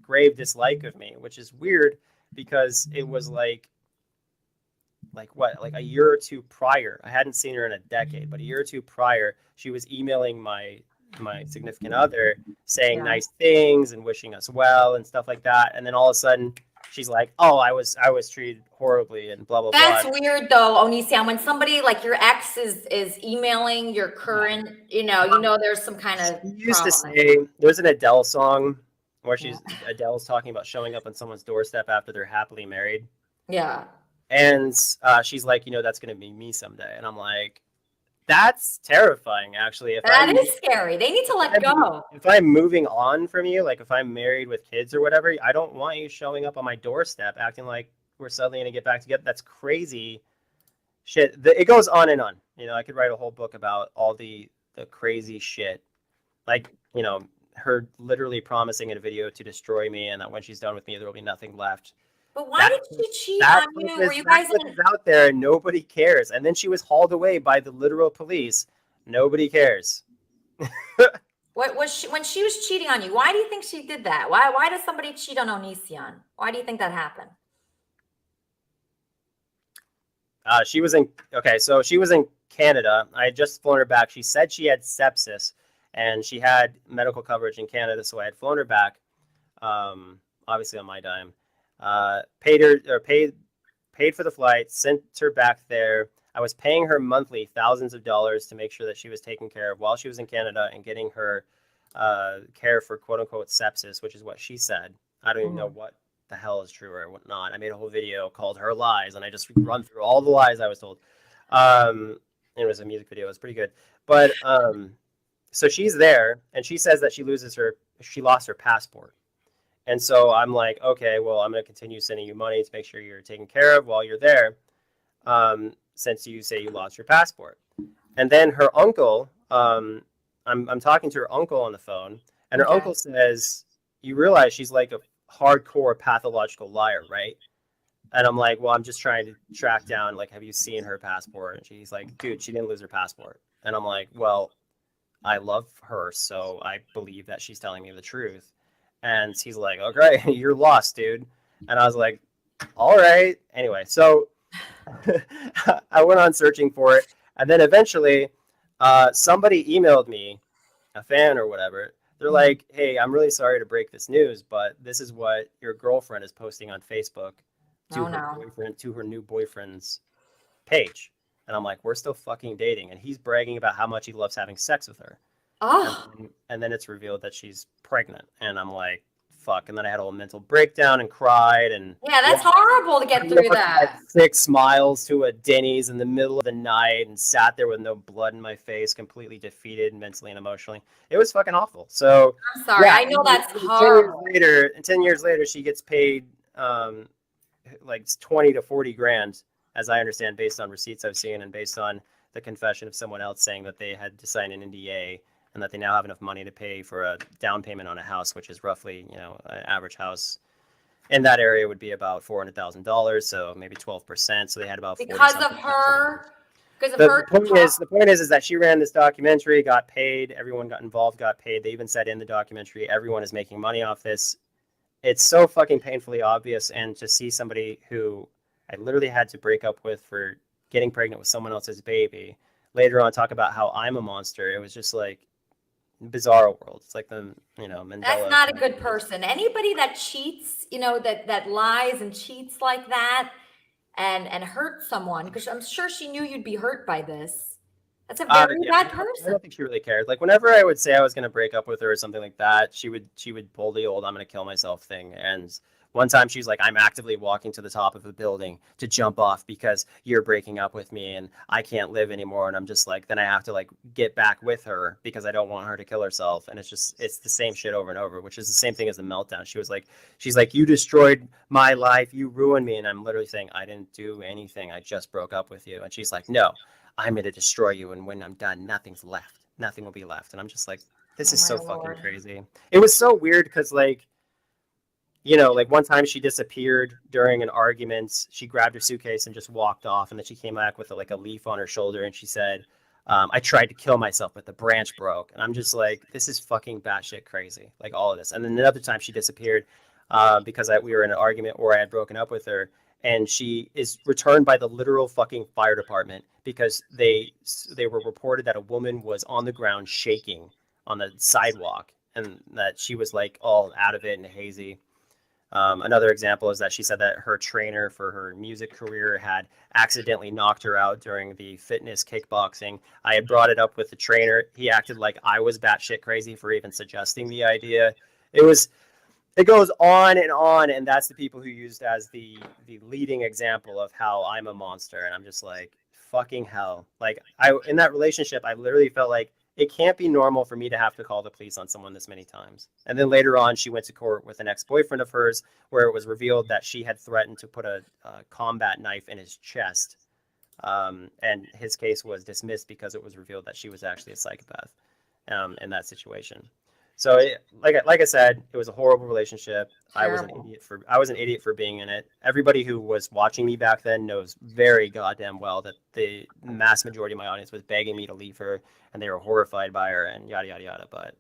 grave dislike of me, which is weird because it was like a year or two prior. I hadn't seen her in a decade, but a year or two prior, she was emailing my significant other saying nice things and wishing us well and stuff like that. And then all of a sudden she's like, oh, I was treated horribly and blah, blah, blah. That's weird though, Onision. When somebody like your ex is emailing your current, there's some kind of She used to say, there's an Adele song where Adele's talking about showing up on someone's doorstep after they're happily married. Yeah. And she's like, that's going to be me someday. And I'm like, that's terrifying, actually. That is scary. They need to let go. If I'm moving on from you, like if I'm married with kids or whatever, I don't want you showing up on my doorstep acting like we're suddenly going to get back together. That's crazy shit. It goes on and on. I could write a whole book about all the crazy shit. Like, her literally promising in a video to destroy me and that when she's done with me, there will be nothing left. But why did she cheat on you? Were you guys out there and nobody cares? And then she was hauled away by the literal police. Nobody cares. What was she when she was cheating on you? Why do you think she did that? Why does somebody cheat on Onision? Why do you think that happened? She was in so she was in Canada. I had just flown her back. She said she had sepsis, and she had medical coverage in Canada, so I had flown her back, obviously on my dime. Paid for the flight, sent her back there. I was paying her monthly thousands of dollars to make sure that she was taken care of while she was in Canada and getting her care for quote unquote sepsis, which is what she said. I don't even know what the hell is true or what not. I made a whole video called Her Lies, and I just run through all the lies I was told. It was a music video. It was pretty good. But so she's there, and she says that she lost her passport. And so I'm like, okay, well, I'm going to continue sending you money to make sure you're taken care of while you're there, since you say you lost your passport. And then her uncle, I'm talking to her uncle on the phone, and her uncle says, you realize she's like a hardcore pathological liar, right? And I'm like, well, I'm just trying to track down, like, have you seen her passport? And she's like, dude, she didn't lose her passport. And I'm like, well, I love her, so I believe that she's telling me the truth. And he's like, okay, you're lost, dude. And I was like, all right. Anyway, so I went on searching for it. And then eventually somebody emailed me, a fan or whatever. They're like, hey, I'm really sorry to break this news, but this is what your girlfriend is posting on Facebook to her new boyfriend's page. And I'm like, we're still fucking dating. And he's bragging about how much he loves having sex with her. Oh. And then it's revealed that she's pregnant. And I'm like, fuck. And then I had a whole mental breakdown and cried. And yeah, that's horrible to get through that. 6 miles to a Denny's in the middle of the night and sat there with no blood in my face, completely defeated mentally and emotionally. It was fucking awful. So I'm sorry. Yeah, I know that's horrible. 10 years later, she gets paid like 20 to 40 grand, as I understand, based on receipts I've seen and based on the confession of someone else saying that they had to sign an NDA and that they now have enough money to pay for a down payment on a house, which is roughly, an average house in that area would be about $400,000, so maybe 12%. So they had about because of her. The point is that she ran this documentary, got paid. Everyone got involved, got paid. They even said in the documentary, everyone is making money off this. It's so fucking painfully obvious, and to see somebody who I literally had to break up with for getting pregnant with someone else's baby, later on talk about how I'm a monster. It was just like bizarre world. It's like the Mandela. That's not a good person. Anybody that cheats, that lies and cheats like that, and hurts someone, because I'm sure she knew you'd be hurt by this. That's a very bad person. I don't think she really cared. Like whenever I would say I was going to break up with her or something like that, she would pull the old "I'm going to kill myself" thing. And one time she's like, I'm actively walking to the top of a building to jump off because you're breaking up with me and I can't live anymore. And I'm just like, then I have to like get back with her because I don't want her to kill herself. And it's the same shit over and over, which is the same thing as the meltdown. She's like, you destroyed my life. You ruined me. And I'm literally saying, I didn't do anything. I just broke up with you. And she's like, no, I'm going to destroy you. And when I'm done, nothing's left. Nothing will be left. And I'm just like, this is so fucking crazy. It was so weird because like one time she disappeared during an argument. She grabbed her suitcase and just walked off. And then she came back with a leaf on her shoulder. And she said, I tried to kill myself, but the branch broke. And I'm just like, this is fucking batshit crazy. Like all of this. And then another time she disappeared because we were in an argument where I had broken up with her. And she is returned by the literal fucking fire department because they were reported that a woman was on the ground shaking on the sidewalk and that she was like all out of it and hazy. Another example is that she said that her trainer for her music career had accidentally knocked her out during the fitness kickboxing. I had brought it up with the trainer. He acted like I was batshit crazy for even suggesting the idea. It goes on, and that's the people who used as the leading example of how I'm a monster. And I'm just like, fucking hell. Like in that relationship, I literally felt like it can't be normal for me to have to call the police on someone this many times. And then later on, she went to court with an ex-boyfriend of hers where it was revealed that she had threatened to put a combat knife in his chest. And his case was dismissed because it was revealed that she was actually a psychopath in that situation. So like I said, it was a horrible relationship. Terrible. I was an idiot for being in it. Everybody who was watching me back then knows very goddamn well that the mass majority of my audience was begging me to leave her, and they were horrified by her, and yada yada yada. But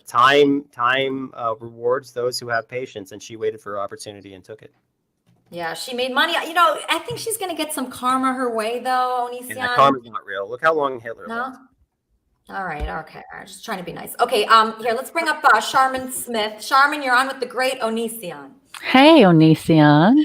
time rewards those who have patience, and she waited for her opportunity and took it. Yeah, she made money. You know, I think she's gonna get some karma her way, though, Onision. Yeah, karma's not real. Look how long Hitler lived. All right, okay. All right, just trying to be nice. Okay, here, let's bring up Charmin Smith. Charmin, you're on with the great Onision. Hey, Onision.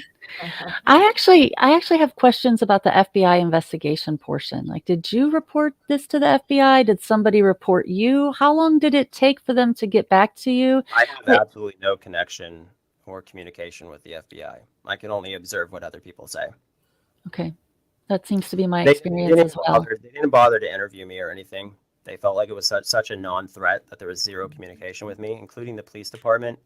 I actually have questions about the FBI investigation portion. Like, did you report this to the FBI? Did somebody report you? How long did it take for them to get back to you? I have absolutely no connection or communication with the FBI. I can only observe what other people say. Okay. That seems to be my experience as well. They didn't bother to interview me or anything. They felt like it was such a non-threat that there was zero communication with me, including the police department.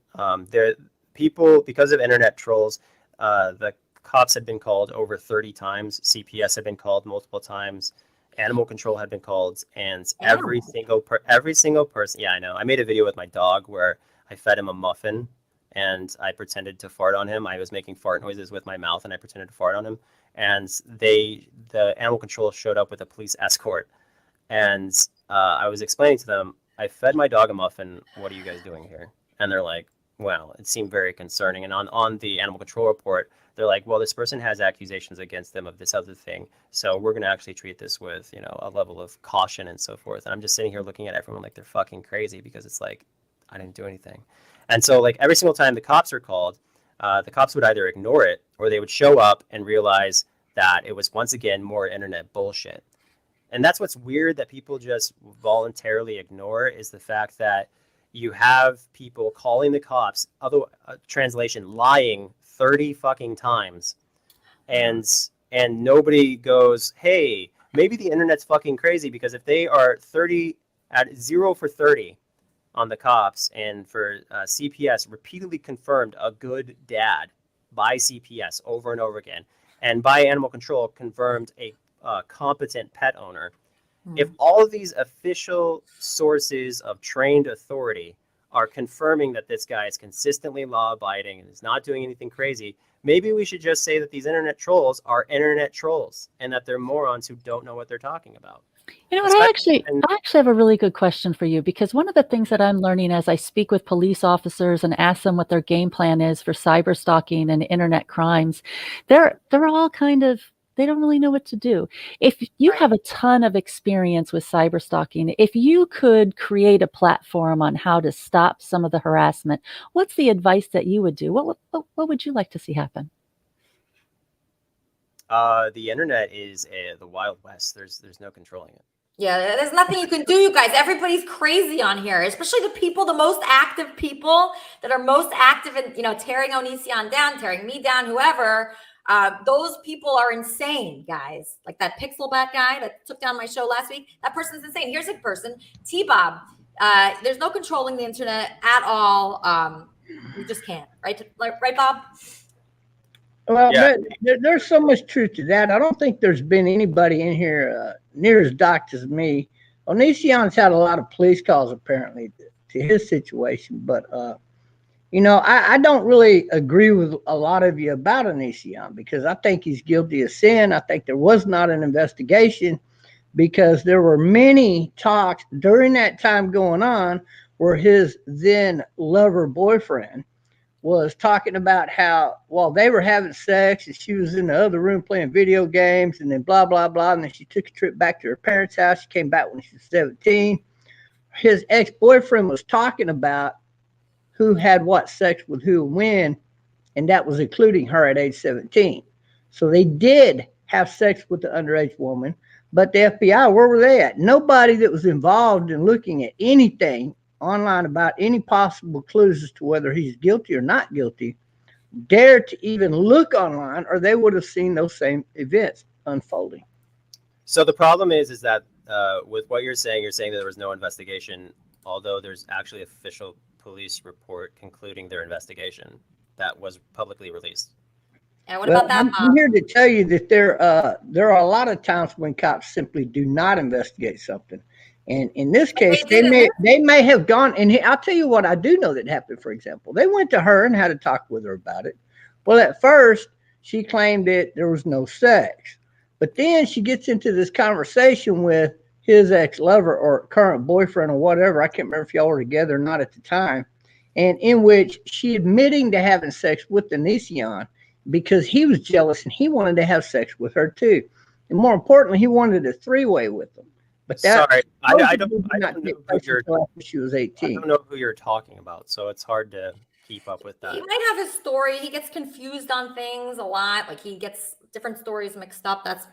People, because of internet trolls, the cops had been called over 30 times. CPS had been called multiple times. Animal control had been called, and every single person. Yeah, I know. I made a video with my dog where I fed him a muffin, and I pretended to fart on him. I was making fart noises with my mouth, and I pretended to fart on him. And the animal control showed up with a police escort, and I was explaining to them, I fed my dog a muffin. What are you guys doing here? And they're like, well, it seemed very concerning. And on the animal control report, they're like, well, this person has accusations against them of this other thing. So we're going to actually treat this with, a level of caution and so forth. And I'm just sitting here looking at everyone like they're fucking crazy because it's like, I didn't do anything. And so like every single time the cops are called, the cops would either ignore it or they would show up and realize that it was once again more internet bullshit. And that's what's weird that people just voluntarily ignore is the fact that you have people calling the cops, translation, lying 30 fucking times. And nobody goes, hey, maybe the internet's fucking crazy because if they are 0 for 30 on the cops and for CPS repeatedly confirmed a good dad by CPS over and over again, and by animal control confirmed a competent pet owner. If all of these official sources of trained authority are confirming that this guy is consistently law-abiding and is not doing anything crazy, maybe we should just say that these internet trolls are internet trolls and that they're morons who don't know what they're talking about. You know what? I actually have a really good question for you, because one of the things that I'm learning as I speak with police officers and ask them what their game plan is for cyber stalking and internet crimes, they're all kind of, they don't really know what to do. If you have a ton of experience with cyber stalking, if you could create a platform on how to stop some of the harassment, what's the advice that you would do? What would you like to see happen? The internet is the Wild West. There's no controlling it. Yeah, there's nothing you can do, you guys. Everybody's crazy on here, especially the people, the most active people that are most active in, tearing Onision down, tearing me down, whoever. Those people are insane, guys. Like that Pixelback guy that took down my show last week. That person's insane. Here's a person, T-Bob. There's no controlling the internet at all. You just can't, right? Right, Bob? Well, yeah. There's so much truth to that. I don't think there's been anybody in here near as docked as me. Onision's had a lot of police calls, apparently, to his situation. But, I don't really agree with a lot of you about Onision because I think he's guilty of sin. I think there was not an investigation because there were many talks during that time going on where his then lover boyfriend was talking about how, while they were having sex and she was in the other room playing video games and then blah, blah, blah. And then she took a trip back to her parents' house. She came back when she was 17. His ex-boyfriend was talking about who had what sex with who and when, and that was including her at age 17. So they did have sex with the underage woman, but the FBI, where were they at? Nobody that was involved in looking at anything online about any possible clues as to whether he's guilty or not guilty dared to even look online, or they would have seen those same events unfolding. So the problem is that with what you're saying that there was no investigation, although there's actually official police report concluding their investigation that was publicly released. And what about that? I'm here to tell you that there are a lot of times when cops simply do not investigate something. And in this case, they may have gone, and I'll tell you what I do know that happened, for example. They went to her and had a talk with her about it. Well, at first, she claimed that there was no sex. But then she gets into this conversation with his ex-lover or current boyfriend or whatever. I can't remember if y'all were together or not at the time. And in which she admitting to having sex with Onision. because he was jealous and he wanted to have sex with her too. And more importantly, he wanted a three-way with them. But that Sorry, I don't know who you're. after she was I 18. don't know who you're talking about, so it's hard to keep up with that. He might have his story. He gets confused on things a lot. Like he gets different stories mixed up. That's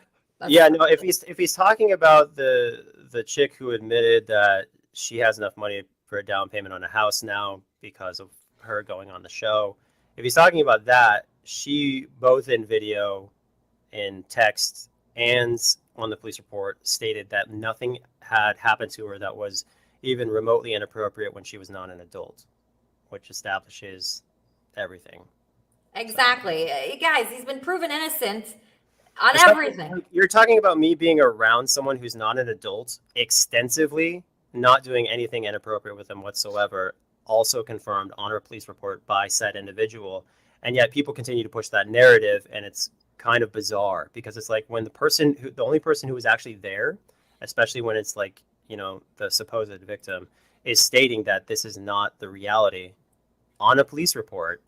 Yeah, no. If he's talking about the chick who admitted that she has enough money for a down payment on a house now because of her going on the show, if he's talking about that, she both in video, in text, and on the police report stated that nothing had happened to her that was even remotely inappropriate when she was not an adult, which establishes everything. exactly. Guys, he's been proven innocent on It's not- everything. You're talking about me being around someone who's not an adult extensively, not doing anything inappropriate with them whatsoever, also confirmed on her police report by said individual. And yet people continue to push that narrative, and it's kind of bizarre because it's like when the only person who was actually there, especially when it's like, you know, the supposed victim, is stating that this is not the reality on a police report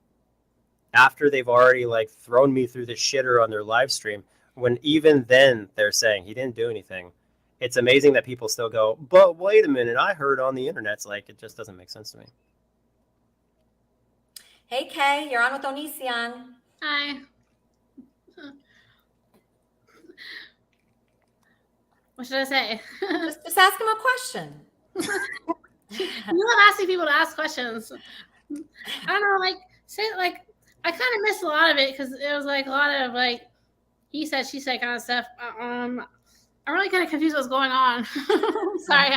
after they've already like thrown me through the shitter on their live stream, when even then they're saying he didn't do anything. It's amazing that people still go, but wait a minute, I heard on the internet. It's like, it just doesn't make sense to me. Hey, Kay, you're on with Onision. Hi. What should I say? Just ask him a question. You love asking people to ask questions. I don't know, like, say, like, I kind of missed a lot of it because it was like a lot of like he said, she said kind of stuff. I'm really kind of confused what's going on. Sorry.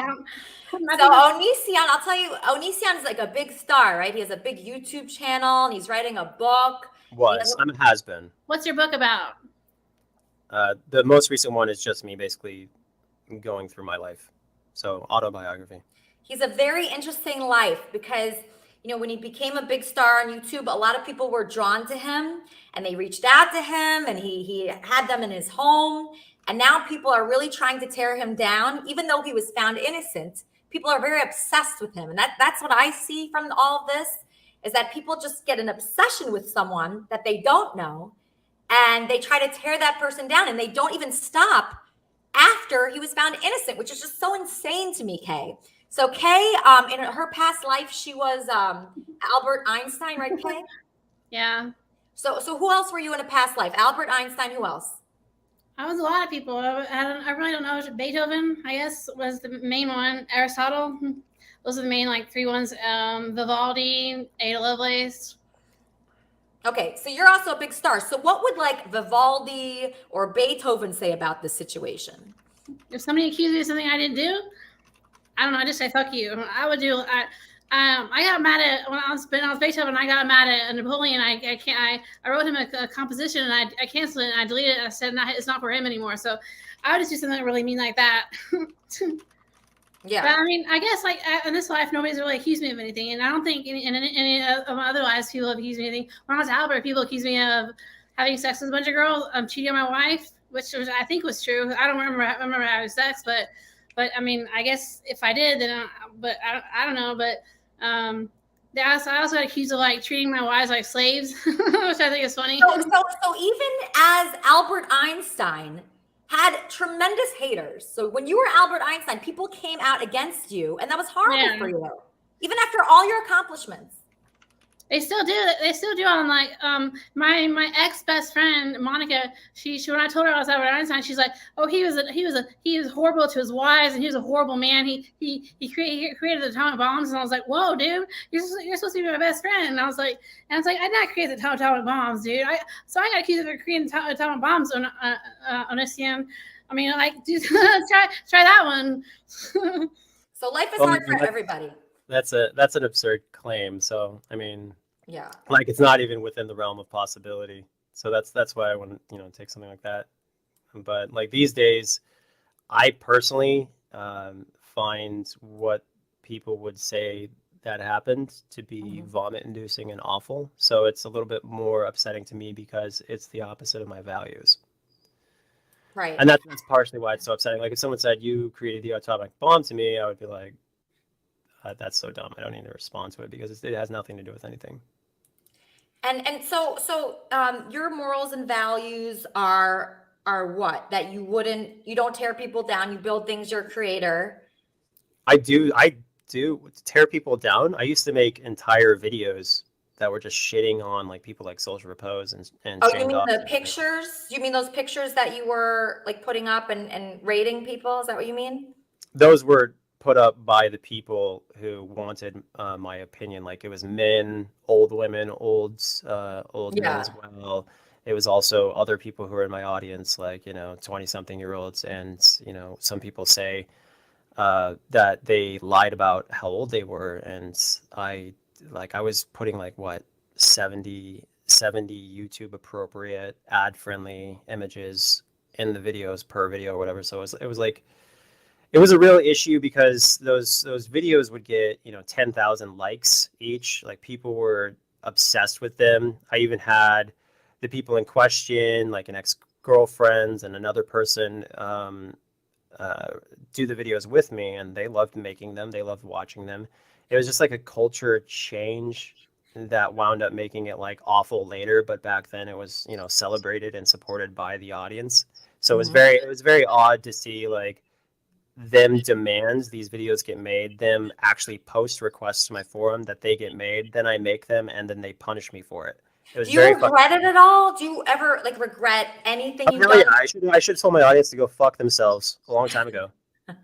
So Onision, I'll tell you, Onision is like a big star, right? He has a big YouTube channel and he's writing a book. I'm a has-been. What's your book about? The most recent one is just me basically going through my life. So autobiography. He's a very interesting life because, you know, when he became a big star on YouTube, a lot of people were drawn to him and they reached out to him and he had them in his home. And now people are really trying to tear him down, even though he was found innocent. People are very obsessed with him. And that's what I see from all of this, is that people just get an obsession with someone that they don't know. And they try to tear that person down and they don't even stop after he was found innocent, which is just so insane to me, Kay. So Kay, in her past life, she was Albert Einstein, right, Kay? Yeah. So who else were you in a past life? Albert Einstein, who else? I was a lot of people. I really don't know. Beethoven, I guess, was the main one. Aristotle. Those are the main, like, three ones. Vivaldi, Ada Lovelace. Okay, so you're also a big star. So what would, like, Vivaldi or Beethoven say about this situation? If somebody accused me of something I didn't do, I don't know. I just say fuck you. I would do. I got mad at when I was Beethoven. I got mad at Napoleon. I wrote him a composition and I canceled it and I deleted it. I said it's not for him anymore. So I would just do something really mean like that. Yeah. But I mean, I guess like in this life, nobody's really accused me of anything, and I don't think in any of my other lives people have accused me of anything. When I was Albert, people accused me of having sex with a bunch of girls, cheating on my wife, which I think was true. I don't remember having sex, but I mean, I guess if I did, then I don't know. But I also got accused of like treating my wives like slaves, which I think is funny. So even as Albert Einstein had tremendous haters. So when you were Albert Einstein, people came out against you, and that was horrible for you, even after all your accomplishments. They still do. They still do. I'm like, my ex best friend Monica. She when I told her I was Albert Einstein, she's like, oh, he was horrible to his wives, and he was a horrible man. He created the atomic bombs, and I was like, whoa, dude, you're supposed to be my best friend. And I was like, I did not create the atomic bombs, dude. So I got accused of creating atomic bombs on Onision. I mean, like, dude, try that one. So life is hard for everybody. That's an absurd claim. So I mean, yeah, like it's not even within the realm of possibility. So that's why I want to take something like that. But like these days, I personally find what people would say that happened to be vomit-inducing and awful. So it's a little bit more upsetting to me because it's the opposite of my values. Right. And that's partially why it's so upsetting. Like if someone said you created the atomic bomb to me, I would be like, that's so dumb. I don't need to respond to it because it has nothing to do with anything. And so your morals and values are what? That you don't tear people down, you build things, you're a creator. I do tear people down. I used to make entire videos that were just shitting on like people like Social Repose and Oh, Shane you mean Dawson. the pictures? You mean those pictures that you were like putting up and rating people? Is that what you mean? Those were put up by the people who wanted my opinion. Like it was men, old women, old men as well. It was also other people who were in my audience, like 20-something-year-olds, and some people say that they lied about how old they were, and I was putting like 70 YouTube appropriate ad friendly images in the videos per video or whatever. So it was a real issue because those videos would get 10,000 likes each. Like people were obsessed with them. I even had the people in question, like an ex-girlfriend and another person, do the videos with me, and they loved making them. They loved watching them. It was just like a culture change that wound up making it like awful later, but back then it was celebrated and supported by the audience. So it was very odd to see like them demand these videos get made, them actually post requests to my forum that they get made, then I make them, and then they punish me for it. It was Do you regret it at all? Do you ever like regret anything you've done? Yeah, I should have told my audience to go fuck themselves a long time ago. No,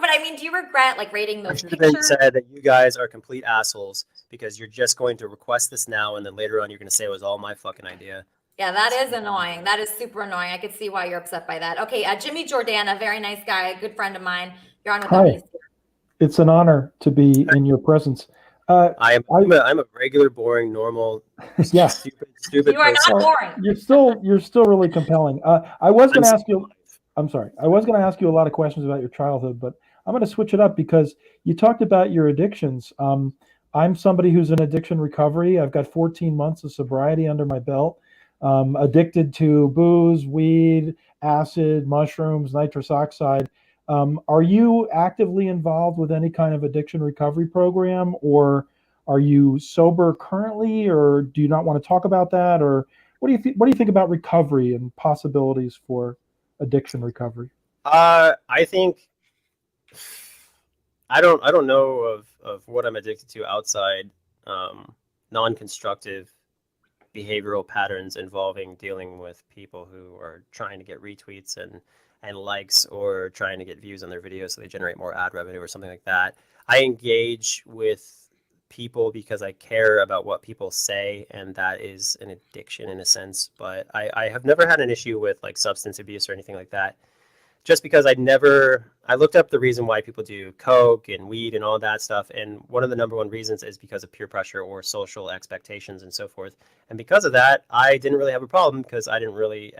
but I mean, do you regret like rating those I should have been pictures? said that you guys are complete assholes because you're just going to request this now, and then later on you're going to say it was all my fucking idea. Yeah, that is annoying. That is super annoying. I could see why you're upset by that. Okay, Jimmy Jordana, very nice guy, a good friend of mine. You're on with Hi. It's an honor to be in your presence. I'm a regular, boring, normal, yeah. stupid person. You are not boring. You're still really compelling. I was going to ask you. I'm sorry. I was going to ask you a lot of questions about your childhood, but I'm going to switch it up because you talked about your addictions. I'm somebody who's in addiction recovery. I've got 14 months of sobriety under my belt. Addicted to booze, weed, acid, mushrooms, nitrous oxide. Are you actively involved with any kind of addiction recovery program, or are you sober currently, or do you not want to talk about that? Or what do you think about recovery and possibilities for addiction recovery? I think I don't know of what I'm addicted to outside non-constructive behavioral patterns involving dealing with people who are trying to get retweets and likes, or trying to get views on their videos so they generate more ad revenue or something like that. I engage with people because I care about what people say, and that is an addiction in a sense. But I have never had an issue with like substance abuse or anything like that, just because I looked up the reason why people do coke and weed and all that stuff, and one of the number one reasons is because of peer pressure or social expectations and so forth. And because of that, I didn't really have a problem because I didn't really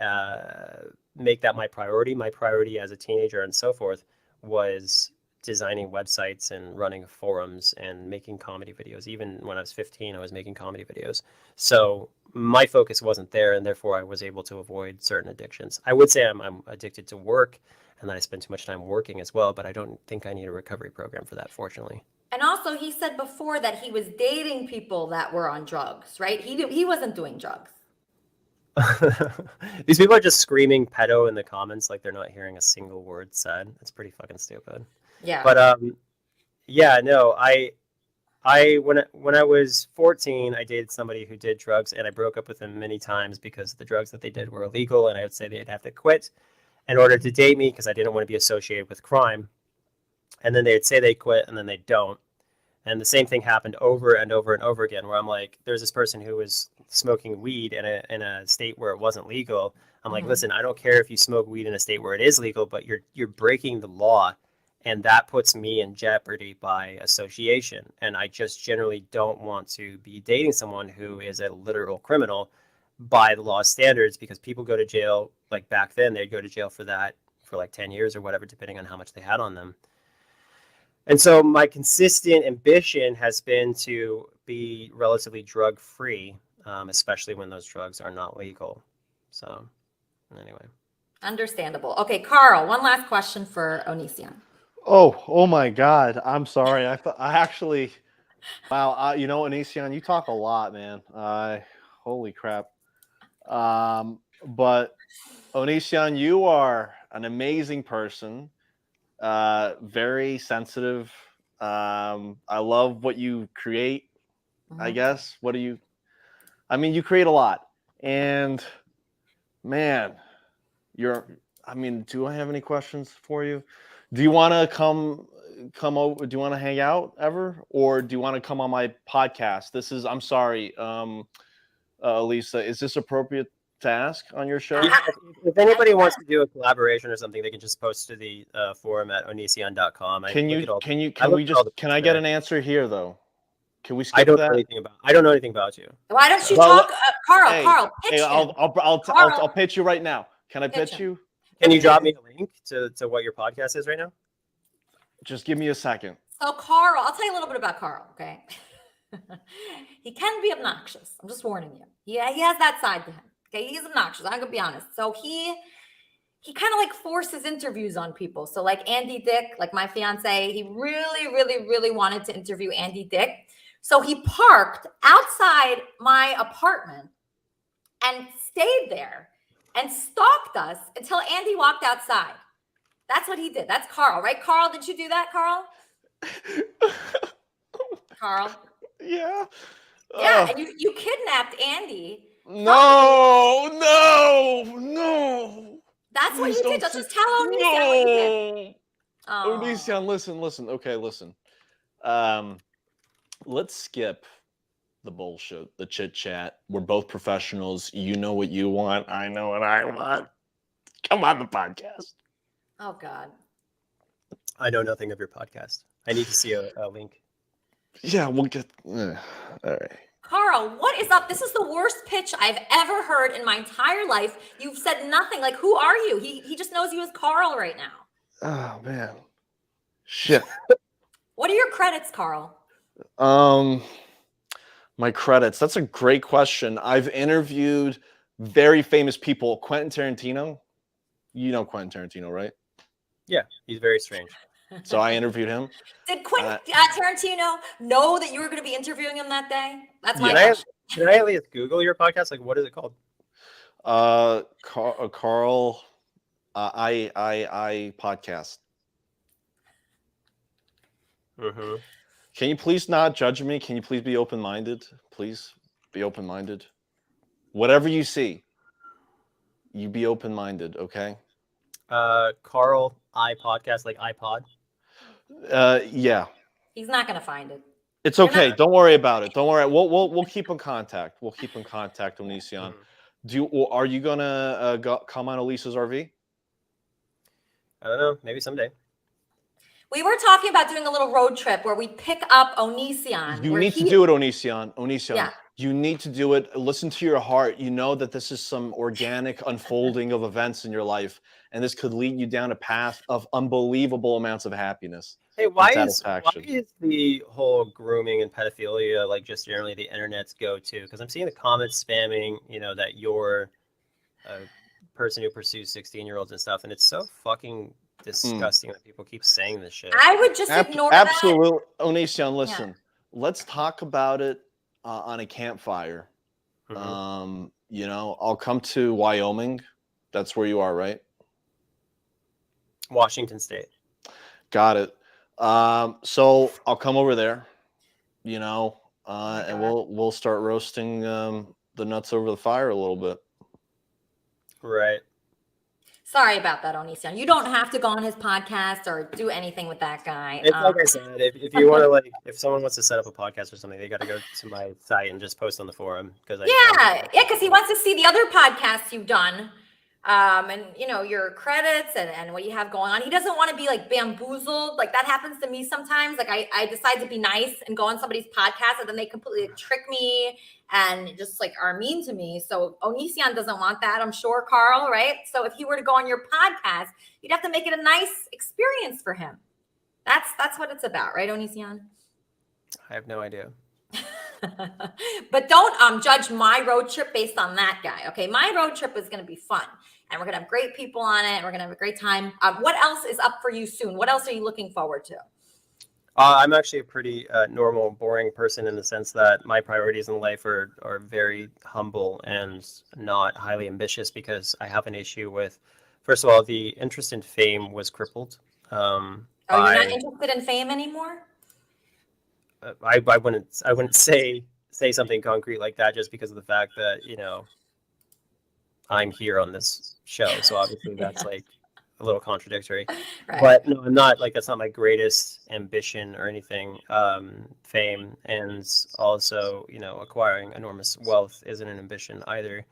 make that my priority. My priority as a teenager and so forth was designing websites and running forums and making comedy videos. Even when I was 15, I was making comedy videos. So my focus wasn't there, and therefore I was able to avoid certain addictions. I would say I'm addicted to work, and that I spend too much time working as well, but I don't think I need a recovery program for that, fortunately. And also, he said before that he was dating people that were on drugs, right? He wasn't doing drugs. These people are just screaming pedo in the comments like they're not hearing a single word said. It's pretty fucking stupid. Yeah. But yeah, no, when I was 14, I dated somebody who did drugs, and I broke up with him many times because the drugs that they did were illegal, and I would say they'd have to quit in order to date me because I didn't want to be associated with crime. And then they'd say they quit, and then they don't. And the same thing happened over and over and over again, where I'm like, there's this person who was smoking weed in a state where it wasn't legal. I'm like, listen, I don't care if you smoke weed in a state where it is legal, but you're breaking the law, and that puts me in jeopardy by association. And I just generally don't want to be dating someone who is a literal criminal by the law standards, because people go to jail. Like back then, they'd go to jail for that for like 10 years or whatever, depending on how much they had on them. And so my consistent ambition has been to be relatively drug-free, especially when those drugs are not legal. So anyway. Understandable. Okay, Carl, one last question for Onision. Oh my God. I'm sorry. I actually, wow. You know, Onision, you talk a lot, man. Holy crap. But Onision, you are an amazing person. Very sensitive. I love what you create, I guess. You create a lot. And man, do I have any questions for you? Do you want to come over? Do you want to hang out ever? Or do you want to come on my podcast? I'm sorry, Lisa, is this appropriate to ask on your show? If anybody wants to do a collaboration or something, they can just post to the forum at onision.com. Can I get an answer here though? Can we skip I don't that? I don't know anything about you. Why don't you talk, Carl? Hey, Carl, pitch him. I'll pitch you right now. Can I pitch you? Can you drop me a link to what your podcast is right now? Just give me a second. So Carl, I'll tell you a little bit about Carl, okay? He can be obnoxious. I'm just warning you. Yeah, he has that side to him. Okay, he's obnoxious. I'm gonna be honest. So he kind of like forces interviews on people. So like Andy Dick, like my fiance, he really, really, really wanted to interview Andy Dick. So he parked outside my apartment and stayed there and stalked us until Andy walked outside. That's what he did. That's Carl, right? Carl, did you do that, Carl? Carl? Yeah. Yeah, and you kidnapped Andy. No. That's what Please you did. Just tell Onision what you did. Onision, listen. Okay, listen. Let's skip the bullshit, the chit chat. We're both professionals. You know what you want. I know what I want. Come on the podcast. Oh God. I know nothing of your podcast. I need to see a link. Yeah, we'll get. All right. Carl, what is up? This is the worst pitch I've ever heard in my entire life. You've said nothing. Like, who are you? He just knows you as Carl right now. Oh man. Shit. What are your credits, Carl? My credits. That's a great question. I've interviewed very famous people. Quentin Tarantino. You know Quentin Tarantino, right? Yeah, he's very strange. So I interviewed him. Did Quentin Tarantino know that you were going to be interviewing him that day? That's my question. Can I at least Google your podcast? Like, what is it called? Carl, I podcast. Mm-hmm. Can you please not judge me? Can you please be open-minded? Please be open-minded. Whatever you see, you be open-minded, okay? Carl, I podcast, like iPod. Yeah. He's not going to find it. It's okay. Don't worry about it. Don't worry. We'll keep in contact. We'll keep in contact, Onision. Are you gonna come on Elisa's RV? I don't know. Maybe someday. We were talking about doing a little road trip where we pick up Onision. You need to do it, Onision. Yeah. You need to do it. Listen to your heart. You know that this is some organic unfolding of events in your life, and this could lead you down a path of unbelievable amounts of happiness. Hey, why is the whole grooming and pedophilia like just generally the internet's go-to? Because I'm seeing the comments spamming, that you're a person who pursues 16-year-olds and stuff, and it's so fucking disgusting that people keep saying this shit. I would just ignore that. Absolutely. Onision, listen. Yeah. Let's talk about it on a campfire. Mm-hmm. I'll come to Wyoming. That's where you are, right? Washington State. Got it. So I'll come over there, and we'll start roasting the nuts over the fire a little bit. Right. Sorry about that, Onision. You don't have to go on his podcast or do anything with that guy. It's like I said, if you want to if someone wants to set up a podcast or something, they got to go to my site and just post on the forum because because he wants to see the other podcasts you've done. And your credits and what you have going on. He doesn't want to be like bamboozled. Like that happens to me sometimes. Like I decide to be nice and go on somebody's podcast and then they completely trick me and just like are mean to me. So Onision doesn't want that, I'm sure, Carl, right? So if he were to go on your podcast, you'd have to make it a nice experience for him. That's what it's about, right, Onision? I have no idea. But don't judge my road trip based on that guy. Okay, my road trip is going to be fun, and we're going to have great people on it, and we're going to have a great time. What else is up for you soon? What else are you looking forward to? I'm actually a pretty normal, boring person in the sense that my priorities in life are very humble and not highly ambitious because I have an issue with, first of all, the interest in fame was crippled. Oh, you're not interested in fame anymore? I wouldn't say something concrete like that just because of the fact that, you know, I'm here on this show. So obviously that's like a little contradictory. Right. But no, I'm not like, that's not my greatest ambition or anything. Fame and also, you know, acquiring enormous wealth isn't an ambition either.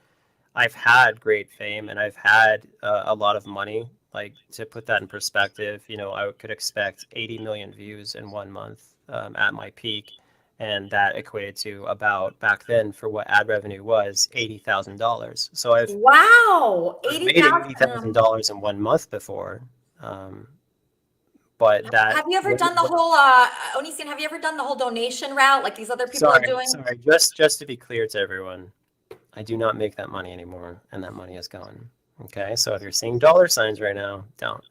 I've had great fame and I've had a lot of money. Like, to put that in perspective, you know, I could expect 80 million views in 1 month at my peak. And that equated to about, back then, for what ad revenue was, $80,000. So I've made $80,000 in 1 month before. But that have you ever done the whole Onision? Have you ever done the whole donation route like these other people are doing? Sorry, just to be clear to everyone, I do not make that money anymore, and that money is gone. Okay, so if you're seeing dollar signs right now, don't.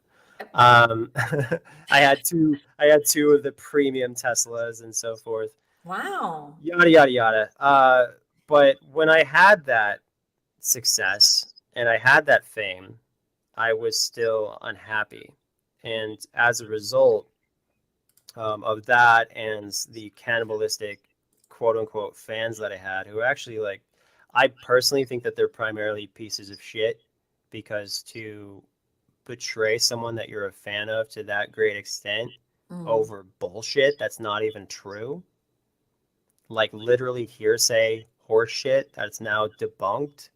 I had two of the premium Teslas and so forth. Wow. Yada yada yada. But when I had that success and I had that fame, I was still unhappy, and as a result of that and the cannibalistic quote unquote fans that I had, who actually, like, I personally think that they're primarily pieces of shit, because to betray someone that you're a fan of to that great extent over bullshit that's not even true, like literally hearsay horse shit that's now debunked,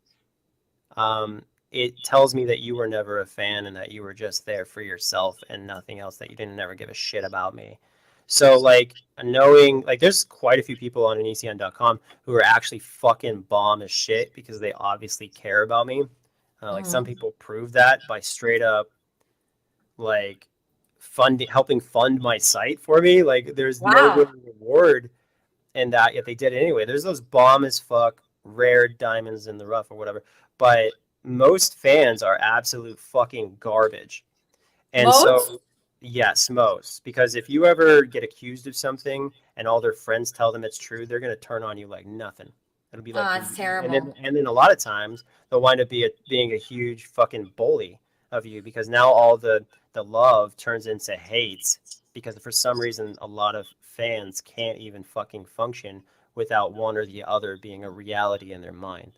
it tells me that you were never a fan and that you were just there for yourself and nothing else, that you didn't never give a shit about me. So, like, knowing, like, there's quite a few people on Onision.com who are actually fucking bomb as shit because they obviously care about me. Like, some people prove that by straight up, like, helping fund my site for me. Like, there's no real reward in that, yet they did it anyway. There's those bomb as fuck rare diamonds in the rough or whatever, but most fans are absolute fucking garbage. And so, yes, most, because if you ever get accused of something and all their friends tell them it's true, they're going to turn on you like nothing. It'll be like, that's terrible. And then a lot of times they'll wind up being a huge fucking bully of you, because now all the love turns into hate, because for some reason a lot of fans can't even fucking function without one or the other being a reality in their mind.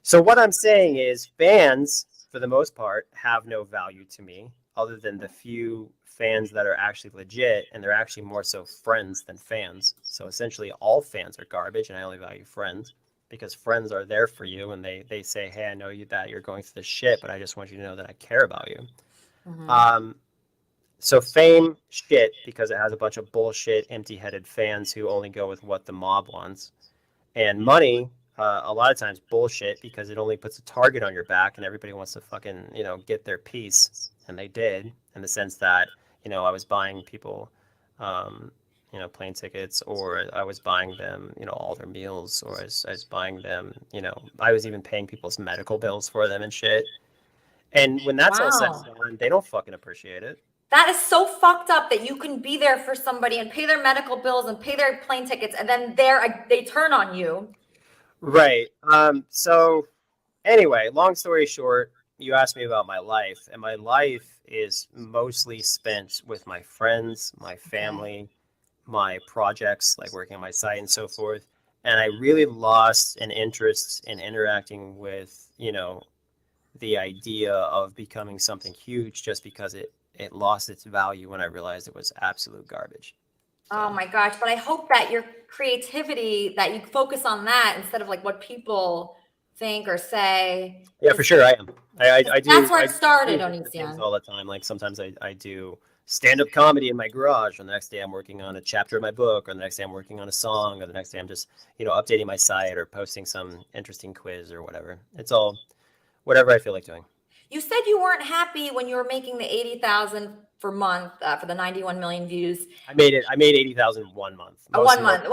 So what I'm saying is, fans, for the most part, have no value to me other than the few fans that are actually legit, and they're actually more so friends than fans. So essentially all fans are garbage, and I only value friends, because friends are there for you, and they say, hey, I know that you're going through this shit, but I just want you to know that I care about you. So fame, shit, because it has a bunch of bullshit, empty-headed fans who only go with what the mob wants. And money, a lot of times bullshit, because it only puts a target on your back, and everybody wants to fucking, you know, get their piece. And they did, in the sense that, you know, I was buying people, you know, plane tickets, or I was buying them, you know, all their meals, or I was buying them, you know, I was even paying people's medical bills for them and shit. And when that's all said and done, they don't fucking appreciate it. That is so fucked up that you can be there for somebody and pay their medical bills and pay their plane tickets, and then they turn on you. Right. So anyway, long story short, you asked me about my life, and my life is mostly spent with my friends, my family, my projects, like working on my site and so forth. And I really lost an interest in interacting with, you know, the idea of becoming something huge, just because it lost its value when I realized it was absolute garbage. Oh my gosh. But I hope that your creativity, that you focus on that instead of like what people think or say. Yeah, for sure. I am. I do. That's where it started, Onision. All the time. Like, sometimes I do stand-up comedy in my garage, and the next day I'm working on a chapter of my book, or the next day I'm working on a song, or the next day I'm just, you know, updating my site or posting some interesting quiz or whatever. It's all whatever I feel like doing. You said you weren't happy when you were making the 80,000 per month for the 91 million views. I made 80,000 1 month. One month.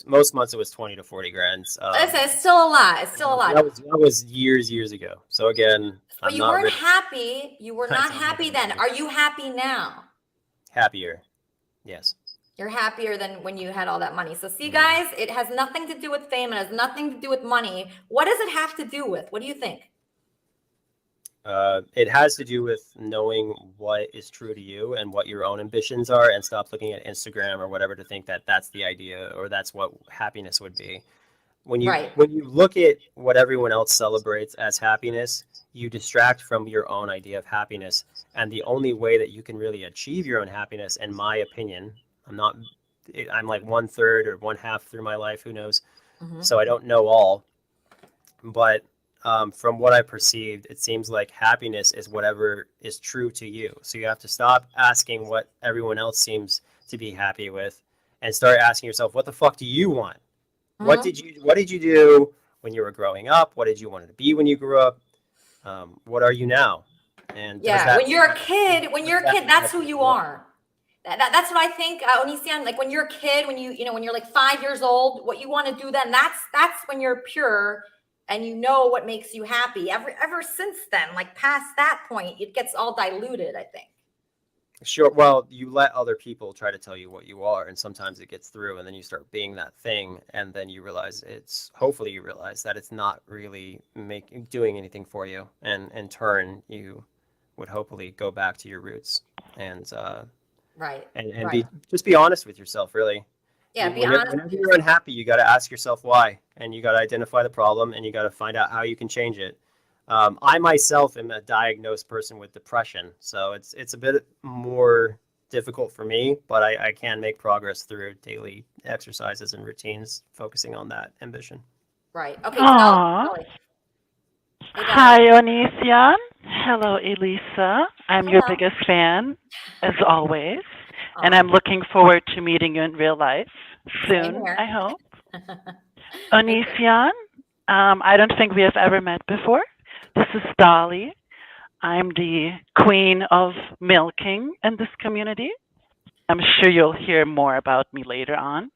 Most months it was 20 to 40 grand. It's still a lot. It's still a lot. That was years ago. So again, but you weren't happy. You were not happy then. Are you happy now? Happier. Yes. You're happier than when you had all that money. So see, guys, it has nothing to do with fame. It has nothing to do with money. What does it have to do with? What do you think? It has to do with knowing what is true to you and what your own ambitions are, and stop looking at Instagram or whatever to think that that's the idea or that's what happiness would be. When you look at what everyone else celebrates as happiness, you distract from your own idea of happiness. And the only way that you can really achieve your own happiness, in my opinion, I'm like 1/3 or 1/2 through my life, who knows? So I don't know all, but from what I perceived, it seems like happiness is whatever is true to you. So you have to stop asking what everyone else seems to be happy with, and start asking yourself, what the fuck do you want? What did you do when you were growing up? What did you want to be when you grew up? What are you now? And when you're a kid, that's who you are. That's what I think, Onision. Like when you're a kid, when when you're like 5 years old, what you want to do then, that's when you're pure and you know what makes you happy. Ever since then, like past that point, it gets all diluted, I think. Sure. Well, you let other people try to tell you what you are, and sometimes it gets through, and then you start being that thing, and then you realize hopefully you realize that it's not really doing anything for you, and in turn you would hopefully go back to your roots and just be honest with yourself, really. Yeah, be honest. Whenever you're unhappy, you got to ask yourself why, and you got to identify the problem, and you got to find out how you can change it. I myself am a diagnosed person with depression, so it's a bit more difficult for me, but I can make progress through daily exercises and routines, focusing on that ambition. Right. Okay. Hi, Onision. Hello, Elisa. I'm your biggest fan, as always, and I'm looking forward to meeting you in real life soon, I hope. Onision, I don't think we have ever met before. This is Dolly. I'm the queen of milking in this community. I'm sure you'll hear more about me later on.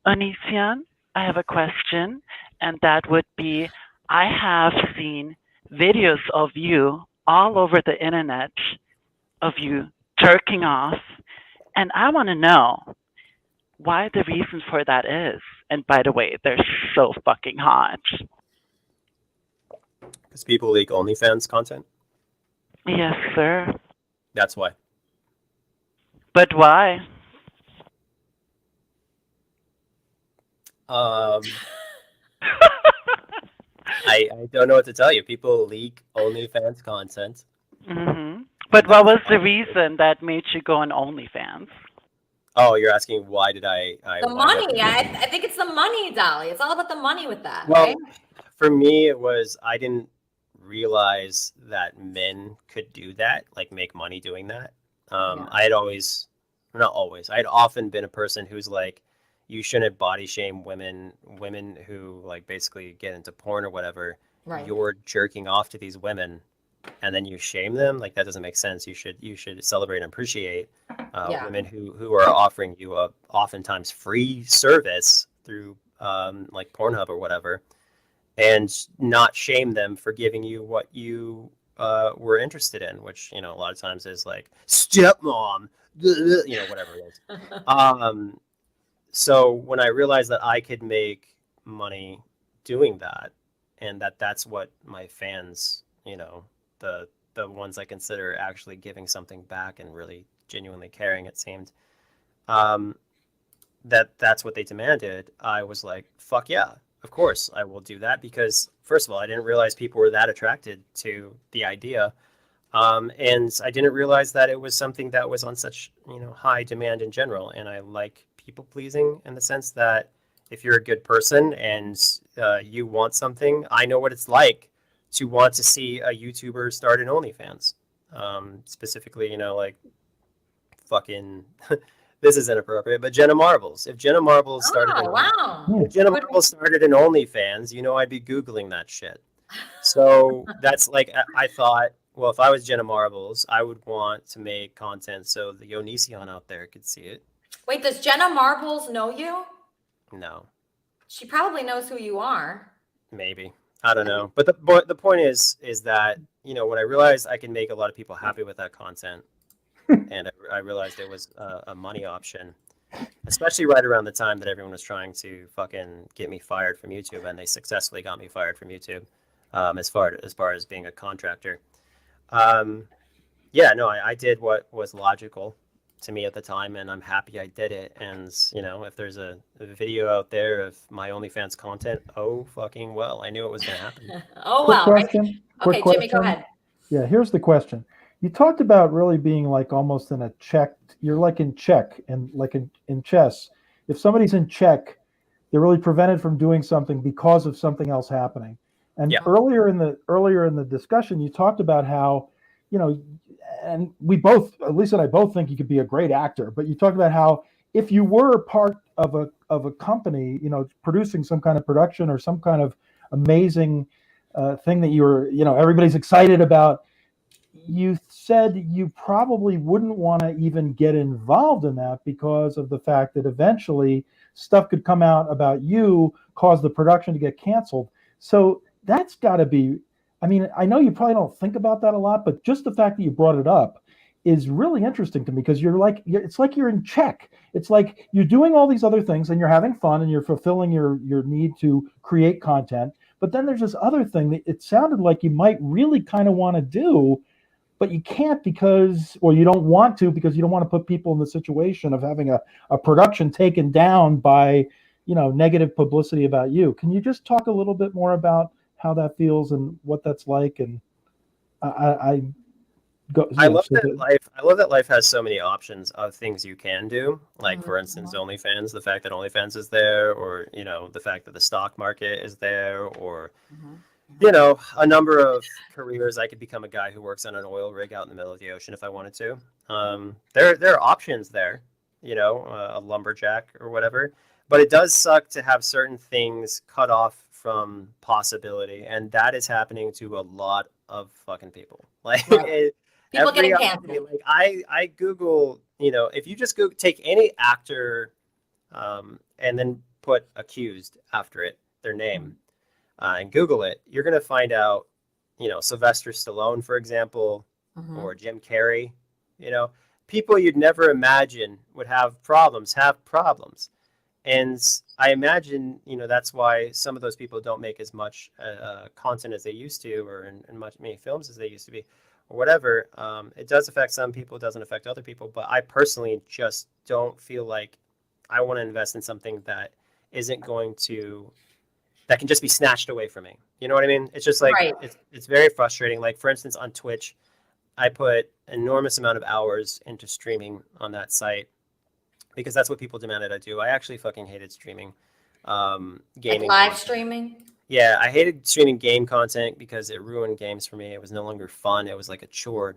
Onision, I have a question, and that would be, I have seen videos of you all over the internet, of you jerking off, and I want to know why the reason for that is. And by the way, they're so fucking hot. Because people leak OnlyFans content? Yes, sir. That's why. But why? I don't know what to tell you. People leak OnlyFans content. But what was the reason that made you go on OnlyFans? Oh, you're asking why did I the money. I think it's the money, Dolly. It's all about the money with that. Well, right? For me, it was I didn't realize that men could do that, like make money doing that. I had often been a person who's like, you shouldn't body shame women who like basically get into porn or whatever. Right. You're jerking off to these women and then you shame them. Like that doesn't make sense. You should celebrate and appreciate women who are offering you a oftentimes free service through like Pornhub or whatever, and not shame them for giving you what you were interested in, which, a lot of times is like stepmom, whatever it is. So when I realized that I could make money doing that, and that's what my fans, the ones I consider actually giving something back and really genuinely caring, it seemed, that's what they demanded, I was like, fuck yeah, of course I will do that, because first of all, I didn't realize people were that attracted to the idea. And I didn't realize that it was something that was on such, high demand in general. And I like people pleasing in the sense that if you're a good person and you want something, I know what it's like to want to see a YouTuber start an OnlyFans. Specifically, like fucking, this is inappropriate, but Jenna Marbles. If Jenna Marbles started if Jenna Marbles started an OnlyFans, I'd be Googling that shit. So that's like, I thought, well, if I was Jenna Marbles, I would want to make content so the Onision out there could see it. Wait, does Jenna Marbles know you? No. She probably knows who you are. Maybe. I don't know. But the point is that, when I realized I can make a lot of people happy with that content, and I realized it was a money option, especially right around the time that everyone was trying to fucking get me fired from YouTube, and they successfully got me fired from YouTube, as far as being a contractor. Yeah, no, I did what was logical to me at the time, and I'm happy I did it. And if there's a video out there of my OnlyFans content, oh fucking well, I knew it was going to happen. Oh Quick well. question. Okay, Quick Jimmy, go question. ahead. Yeah, here's the question. You talked about really being like almost in a checked, you're like in check, and like in chess. If somebody's in check, they're really prevented from doing something because of something else happening. And earlier in the discussion, you talked about how, and we both, Lisa and I both think you could be a great actor, but you talked about how if you were part of a company, producing some kind of production or some kind of amazing thing that you're, everybody's excited about, you said you probably wouldn't want to even get involved in that because of the fact that eventually stuff could come out about you, cause the production to get canceled. So that's got to be, I mean, I know you probably don't think about that a lot, but just the fact that you brought it up is really interesting to me, because it's like you're in check. It's like you're doing all these other things and you're having fun and you're fulfilling your need to create content. But then there's this other thing that it sounded like you might really kind of want to do, but you can't or you don't want to, because you don't want to put people in the situation of having a production taken down by, negative publicity about you. Can you just talk a little bit more about how that feels and what that's like? And I love that life has so many options of things you can do. Like, for instance, OnlyFans, the fact that OnlyFans is there, or, the fact that the stock market is there, or, a number of careers. I could become a guy who works on an oil rig out in the middle of the ocean if I wanted to. There are options there, a lumberjack or whatever. But it does suck to have certain things cut off from possibility. And that is happening to a lot of fucking people. Like, People getting canceled. Like, I Google, if you just take any actor and then put accused after it, their name, and Google it, you're going to find out, Sylvester Stallone, for example, or Jim Carrey, people you'd never imagine would have problems. And I imagine, that's why some of those people don't make as much content as they used to, or in many films as they used to be, or whatever. It does affect some people, it doesn't affect other people. But I personally just don't feel like I want to invest in something that that can just be snatched away from me. You know what I mean? It's just like, it's very frustrating. Like, for instance, on Twitch, I put enormous amount of hours into streaming on that site, because that's what people demanded I do. I actually fucking hated streaming, gaming. Like live streaming? Yeah, I hated streaming game content because it ruined games for me. It was no longer fun. It was like a chore.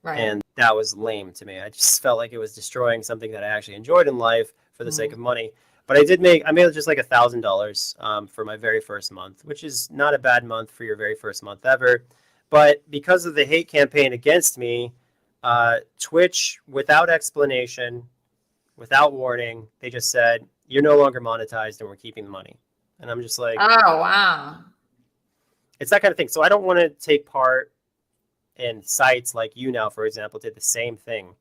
Right. And that was lame to me. I just felt like it was destroying something that I actually enjoyed in life for the sake of money. But I made just like $1,000 for my very first month, which is not a bad month for your very first month ever. But because of the hate campaign against me, Twitch, without explanation, without warning, they just said, you're no longer monetized and we're keeping the money. And I'm just like, oh, wow. It's that kind of thing. So I don't want to take part in sites like YouNow, for example, did the same thing.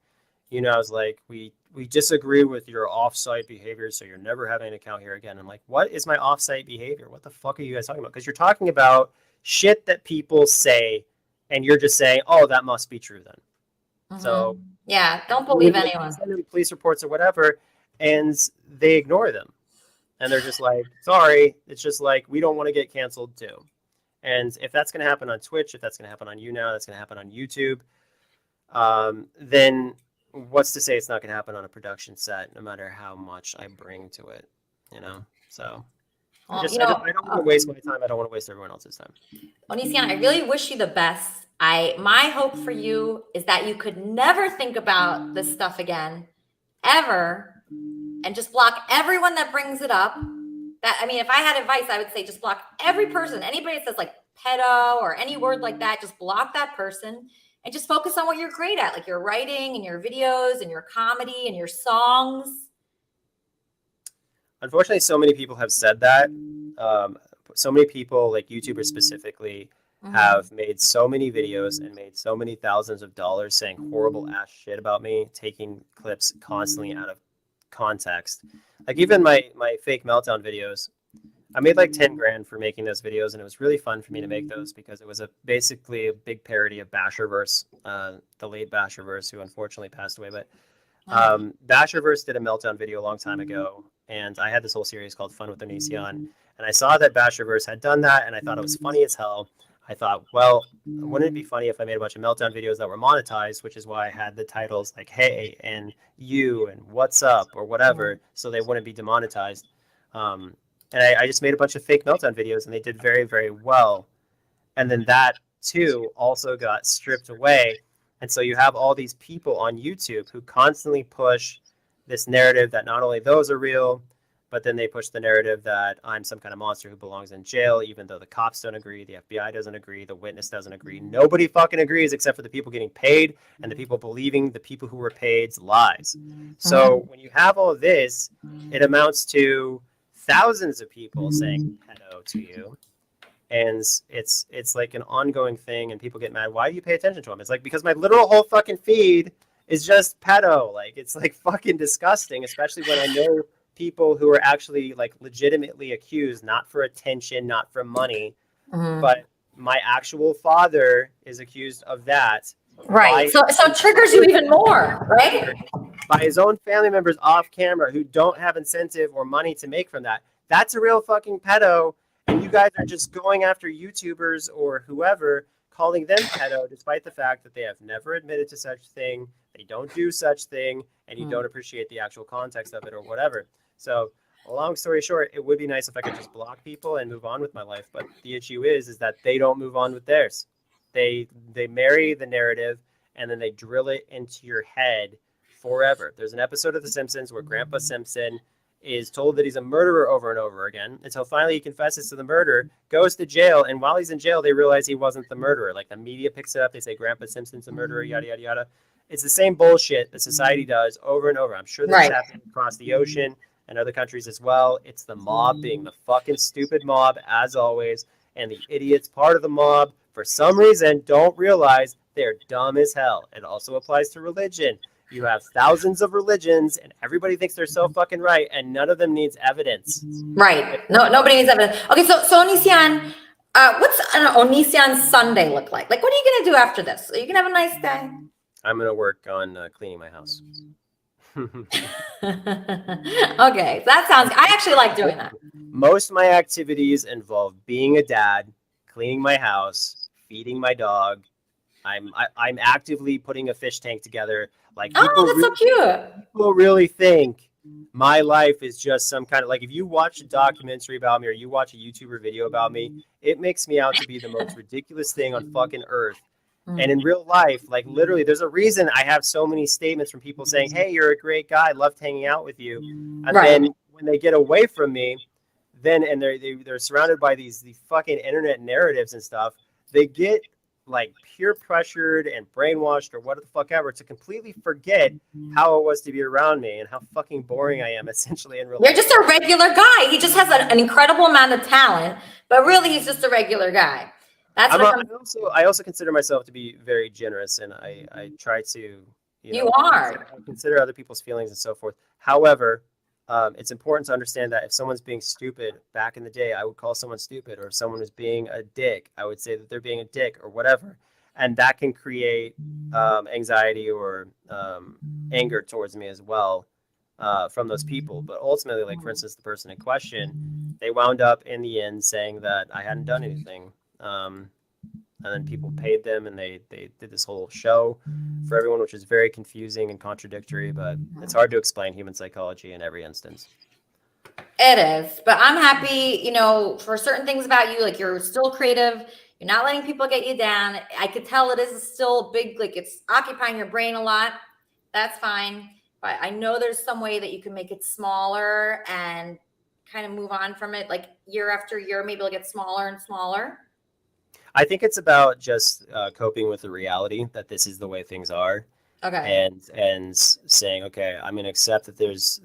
YouNow is like, we disagree with your off-site behavior, so you're never having an account here again. I'm like, what is my off-site behavior? What the fuck are you guys talking about? Because you're talking about shit that people say, and you're just saying, oh, that must be true then. So yeah, don't believe anyone. Send them police reports or whatever, and they ignore them. And they're just like, sorry, it's just like, we don't want to get canceled too. And if that's going to happen on Twitch, if that's going to happen on YouNow, that's going to happen on YouTube, then what's to say it's not going to happen on a production set, no matter how much I bring to it, So I don't want to waste my time. I don't want to waste everyone else's time. Onision, I really wish you the best. My hope for you is that you could never think about this stuff again, ever, and just block everyone that brings it up. If I had advice, I would say just block every person. Anybody that says like pedo or any word like that, just block that person and just focus on what you're great at, like your writing and your videos and your comedy and your songs. Unfortunately, so many people have said that. So many people, like YouTubers specifically, have made so many videos and made so many thousands of dollars saying horrible ass shit about me, taking clips constantly out of context. Like even my fake meltdown videos, I made like 10 grand for making those videos, and it was really fun for me to make those because it was basically a big parody of Basherverse, the late Basherverse, who unfortunately passed away. But Basherverse did a meltdown video a long time ago, and I had this whole series called Fun with Onision, and I saw that Basherverse had done that, and I thought it was funny as hell. I thought, well, wouldn't it be funny if I made a bunch of meltdown videos that were monetized, which is why I had the titles like "Hey" and "You" and "What's Up" or whatever, so they wouldn't be demonetized. And I just made a bunch of fake meltdown videos, and they did very, very well. And then that too also got stripped away, and so you have all these people on YouTube who constantly push this narrative that not only those are real, but then they push the narrative that I'm some kind of monster who belongs in jail, even though the cops don't agree, the FBI doesn't agree, the witness doesn't agree. Nobody fucking agrees except for the people getting paid and the people believing the people who were paid's lies. So when you have all this, it amounts to thousands of people saying pedo to you. And it's like an ongoing thing, and people get mad. Why do you pay attention to them? It's like, because my literal whole fucking feed is just pedo. Like, it's like fucking disgusting, especially when I know people who are actually like legitimately accused, not for attention, not for money, but my actual father is accused of that. Right. So it triggers you even more, right? By his own family members off camera who don't have incentive or money to make from that. That's a real fucking pedo. And you guys are just going after YouTubers or whoever, calling them pedo, despite the fact that they have never admitted to such thing, they don't do such thing, and you don't appreciate the actual context of it or whatever. So, a long story short, it would be nice if I could just block people and move on with my life. But the issue is that they don't move on with theirs. They marry the narrative, and then they drill it into your head forever. There's an episode of The Simpsons where Grandpa Simpson is told that he's a murderer over and over again until finally he confesses to the murder, goes to jail, and while he's in jail, they realize he wasn't the murderer. Like, the media picks it up. They say Grandpa Simpson's a murderer, yada, yada, yada. It's the same bullshit that society does over and over. I'm sure that's happening across the ocean and other countries as well. It's the mob being the fucking stupid mob, as always, and the idiots part of the mob, for some reason, don't realize they're dumb as hell. It also applies to religion. You have thousands of religions, and everybody thinks they're so fucking right, and none of them needs evidence. Right. No, nobody needs evidence. Okay, so Onision, what's an Onision Sunday look like? Like, what are you going to do after this? Are you going to have a nice day? I'm going to work on cleaning my house. Okay, that sounds, I actually like doing that. Most of my activities involve being a dad, cleaning my house, feeding my dog. I'm actively putting a fish tank together. Like, that's so cute. People really think my life is just some kind of, like, if you watch a documentary about me or you watch a YouTuber video about me, it makes me out to be the most ridiculous thing on fucking earth. And in real life, like, literally, there's a reason I have so many statements from people saying, hey, you're a great guy, loved hanging out with you. And then when they get away from me, and they're surrounded by these fucking internet narratives and stuff, they get like peer pressured and brainwashed or what the fuck ever to completely forget how it was to be around me and how fucking boring I am essentially in real life. You're just a regular guy. He just has an incredible amount of talent, but really he's just a regular guy. That's I also consider myself to be very generous, and I try to consider other people's feelings and so forth. However, it's important to understand that if someone's being stupid, back in the day, I would call someone stupid, or if someone was being a dick, I would say that they're being a dick or whatever. And that can create anxiety or anger towards me as well from those people. But ultimately, like, for instance, the person in question, they wound up in the end saying that I hadn't done anything. And then people paid them, and they did this whole show for everyone, which is very confusing and contradictory, but it's hard to explain human psychology in every instance. It is, but I'm happy, for certain things about you, like, you're still creative. You're not letting people get you down. I could tell it is still big, like, it's occupying your brain a lot. That's fine. But I know there's some way that you can make it smaller and kind of move on from it. Like, year after year, maybe it'll get smaller and smaller. I think it's about just coping with the reality that this is the way things are. Okay. And saying, okay, I'm going to accept that there's,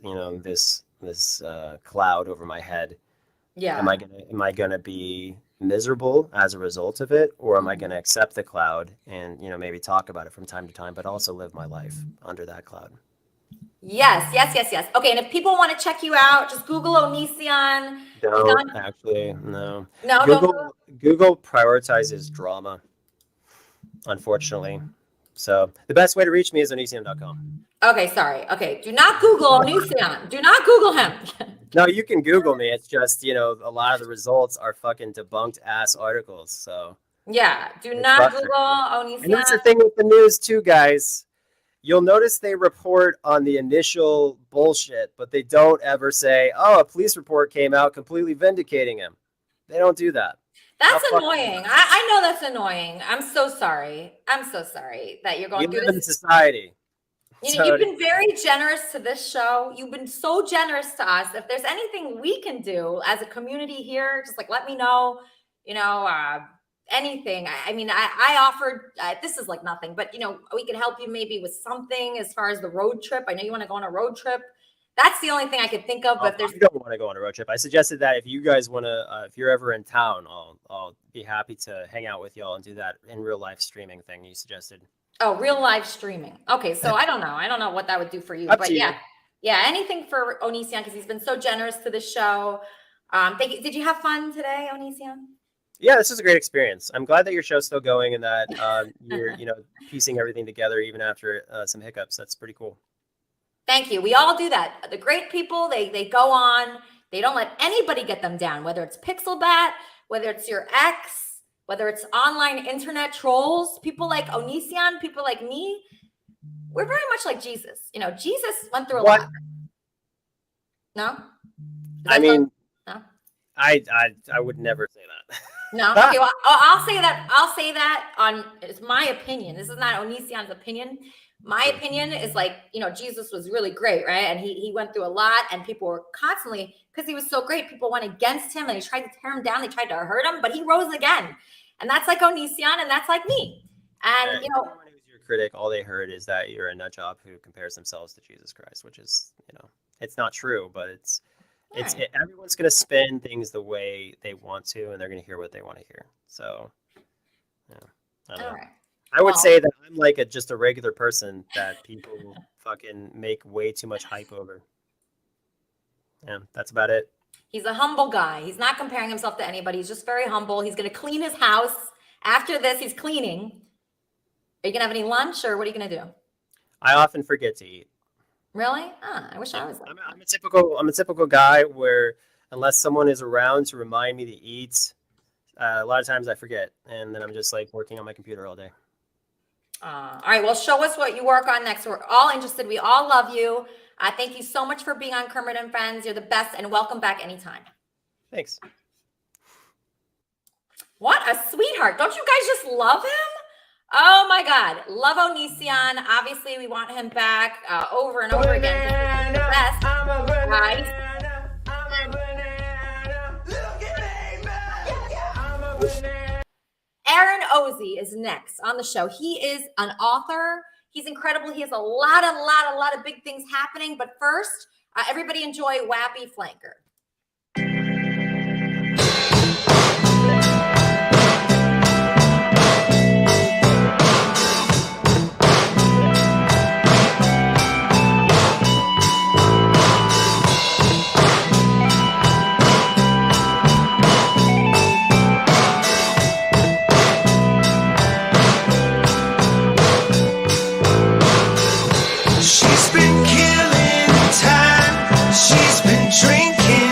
this cloud over my head. Yeah. Am I gonna be, miserable as a result of it, or am I going to accept the cloud and, maybe talk about it from time to time, but also live my life under that cloud? Yes. Okay, and if people want to check you out, just Google Onision. Don't actually, no. No, Google prioritizes drama, unfortunately. So the best way to reach me is onision.com. Okay, sorry. Okay, do not Google Onision. Do not Google him. No, you can Google me. It's just, a lot of the results are fucking debunked ass articles. So yeah, do not Google Onision. And that's the thing with the news too, guys. You'll notice they report on the initial bullshit, but they don't ever say, "Oh, a police report came out completely vindicating him." They don't do that. That's annoying. I know that's annoying. I'm so sorry. That you're going through this. We live in society. You've been very generous to this show. You've been so generous to us. If there's anything we can do as a community here, just let me know. Anything. I offered. This is like nothing, but we can help you maybe with something as far as the road trip. I know you want to go on a road trip. That's the only thing I could think of. But I don't want to go on a road trip. I suggested that if you guys want to, if you're ever in town, I'll be happy to hang out with y'all and do that in real life streaming thing you suggested. Oh, real live streaming. Okay, so I don't know what that would do for you, but yeah, anything for Onision because he's been so generous to the show. Thank you. Did you have fun today, Onision? Yeah, this is a great experience. I'm glad that your show's still going and that you're piecing everything together even after some hiccups. That's pretty cool. Thank you. We all do that. The great people, they go on. They don't let anybody get them down, whether it's Pixelbat, whether it's your ex, whether it's online internet trolls, people like Onision, people like me. We're very much like Jesus. Jesus went through a lot. No? No? No? I would never say that. No. Okay. Well, I'll say that. I'll say that on. It's my opinion. This is not Onision's opinion. My opinion is Jesus was really great, right? And he went through a lot, and people were constantly because he was so great. People went against him, and they tried to tear him down. They tried to hurt him, but he rose again. And that's like Onision, and that's like me. And everyone who's your critic, all they heard is that you're a nut job who compares themselves to Jesus Christ, which is it's not true, but everyone's going to spin things the way they want to, and they're going to hear what they want to hear. So, I don't know. Right. I would say that I'm just a regular person that people fucking make way too much hype over. Yeah, that's about it. He's a humble guy. He's not comparing himself to anybody. He's just very humble. He's going to clean his house. After this, he's cleaning. Are you going to have any lunch, or what are you going to do? I often forget to eat. Really? I wish I was like I'm a typical guy where unless someone is around to remind me to eat, a lot of times I forget, and then I'm just working on my computer all day. All right. Well, show us what you work on next. We're all interested. We all love you. Thank you so much for being on Kermit and Friends. You're the best, and welcome back anytime. Thanks. What a sweetheart. Don't you guys just love him? Oh, my God. Love Onision. Obviously, we want him back over and over again. He's the best. Aaron Ozzie is next on the show. He is an author. He's incredible. He has a lot of big things happening. But first, everybody enjoy Wappy Flanker. She's been killing time. She's been drinking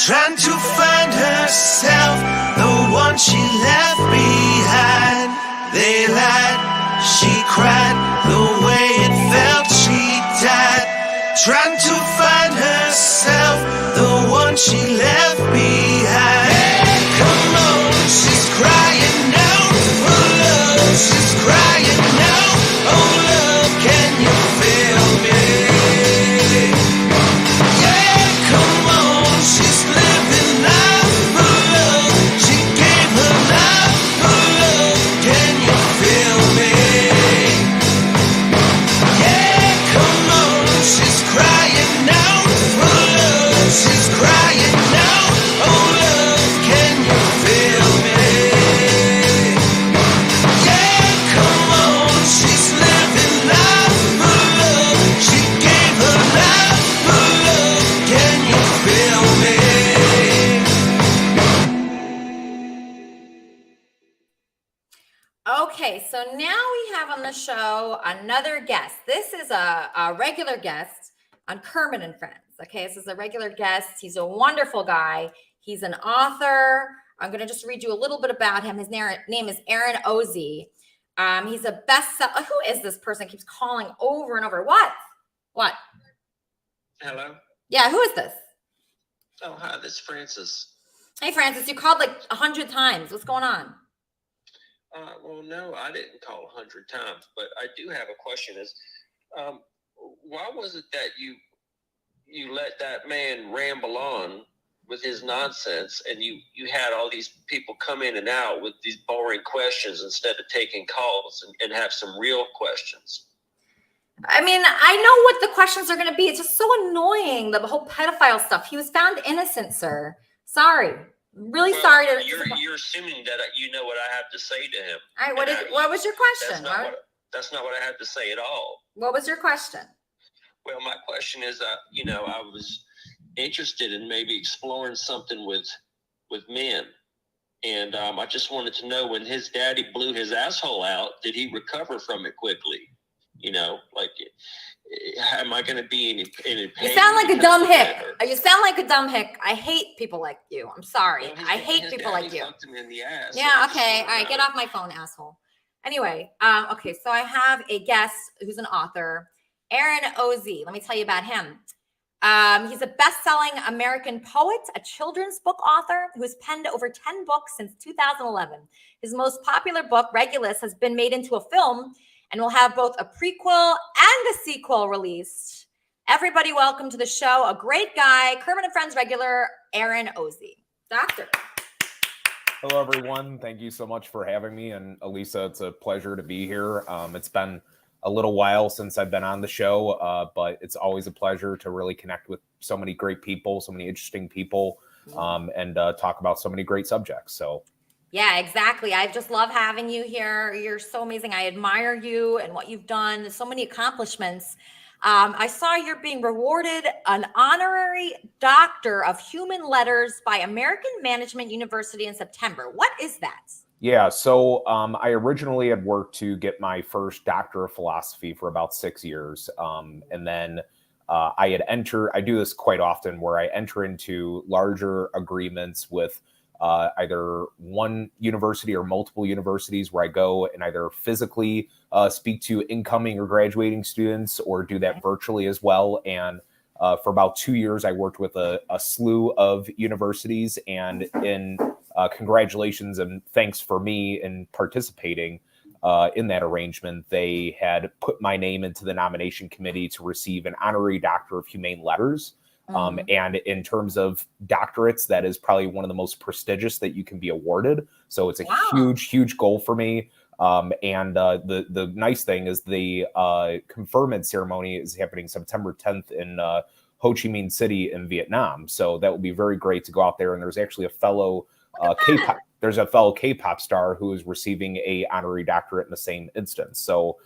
trying to find herself, the one she left behind. They lied, she cried, the way it felt she died. Trying to find herself, the one she left behind. Yeah, come on, she's crying out for love, she's crying out. Oh love, can you feel me? Yeah, come on, she's living life for love, she gave her life for love. Can you feel me? Yeah, come on, she's crying out for love, she's crying out. Oh love, can you feel me? Yeah, come on, she's living life for love, she gave her life for love. Can you feel me? Okay, so now we have on the show another guest. This is a regular guest on Kermit and Friends. Okay, this is a regular guest. He's a wonderful guy. He's an author. I'm going to just read you a little bit about him. His name is Aaron Ozzie. He's a bestseller. Who is this person? Keeps calling over and over. What? What? Hello? Yeah, who is this? Oh, hi, this is Francis. Hey, Francis, you called like 100 times. What's going on? Well, no, I didn't call 100 times, but I do have a question. Why was it that you let that man ramble on with his nonsense, and you had all these people come in and out with these boring questions instead of taking calls and have some real questions? I mean, I know what the questions are going to be. It's just so annoying, the whole pedophile stuff. He was found innocent, sir. Sorry. Really sorry to. You're assuming that you know what I have to say to him. All right, what was your question? That's not what I had to say at all. What was your question? Well, my question is, I was interested in maybe exploring something with men, and I just wanted to know, when his daddy blew his asshole out, did he recover from it quickly? Am I going to be in pain? You sound like a dumb hick. You sound like a dumb hick. I hate people like you. I'm sorry. Well, I hate people like you. Fucked him in the ass. Yeah, okay. All right, get off my phone, asshole. Anyway, okay, so I have a guest who's an author, Aaron Ozzie. Let me tell you about him. He's a best-selling American poet, a children's book author who has penned over 10 books since 2011. His most popular book, Regulus, has been made into a film and will have both a prequel and a sequel released. Everybody, welcome to the show, a great guy, Kermit and Friends regular, Aaron Ozzie. Doctor. Hello, everyone. Thank you so much for having me. And Elisa, it's a pleasure to be here. It's been a little while since I've been on the show, but it's always a pleasure to really connect with so many great people, so many interesting people, and talk about so many great subjects. So. Yeah, exactly. I just love having you here. You're so amazing. I admire you and what you've done. There's so many accomplishments. I saw you're being rewarded an honorary Doctor of Human Letters by American Management University in September. What is that? Yeah, so I originally had worked to get my first Doctor of Philosophy for about 6 years. And then I do this quite often, where I enter into larger agreements with either one university or multiple universities, where I go and either physically speak to incoming or graduating students, or do that virtually as well. And for about 2 years, I worked with a slew of universities, and in congratulations and thanks for me in participating in that arrangement, they had put my name into the nomination committee to receive an honorary Doctor of Humane Letters. And in terms of doctorates, that is probably one of the most prestigious that you can be awarded. So it's a huge, huge goal for me. And the nice thing is the conferment ceremony is happening September 10th in Ho Chi Minh City in Vietnam. So that will be very great to go out there. And there's actually a fellow K-pop. There's a fellow K-pop star who is receiving a honorary doctorate in the same instance. So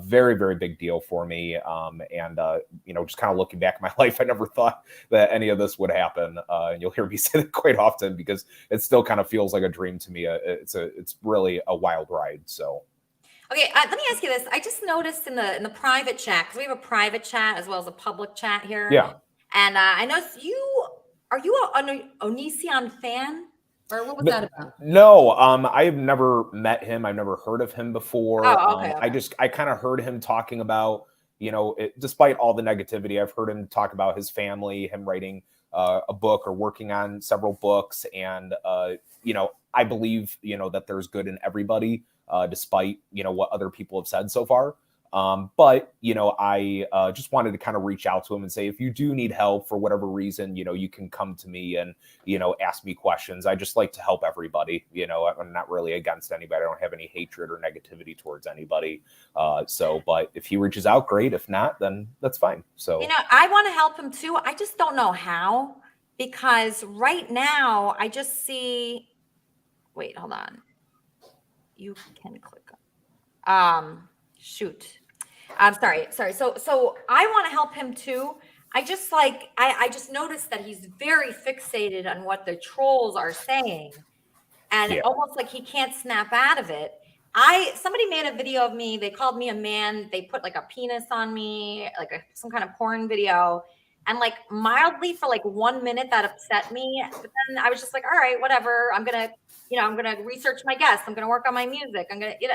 very, very big deal for me. And just kind of looking back at my life, I never thought that any of this would happen. And you'll hear me say that quite often, because it still kind of feels like a dream to me. It's really a wild ride. So. Okay, let me ask you this. I just noticed in the private chat, because we have a private chat as well as a public chat here. Yeah. And I noticed you Are you an Onision fan? Or what was that about? No, I've never met him. I've never heard of him before. Oh, okay. I kind of heard him talking about, despite all the negativity, I've heard him talk about his family, him writing a book or working on several books. And, I believe, that there's good in everybody, despite, what other people have said so far. But I just wanted to kind of reach out to him and say, if you do need help for whatever reason, you can come to me and, ask me questions. I just like to help everybody. I'm not really against anybody. I don't have any hatred or negativity towards anybody. But if he reaches out, great. If not, then that's fine. So, I want to help him too. I just don't know how, because right now I just see, wait, hold on. You can click on, shoot. I'm sorry. So I want to help him too. I just I just noticed that he's very fixated on what the trolls are saying, and almost like he can't snap out of it. Somebody made a video of me. They called me a man. They put like a penis on me, like some kind of porn video, and like mildly for like 1 minute that upset me. But then I was just like, all right, whatever. I'm gonna research my guests. I'm gonna work on my music.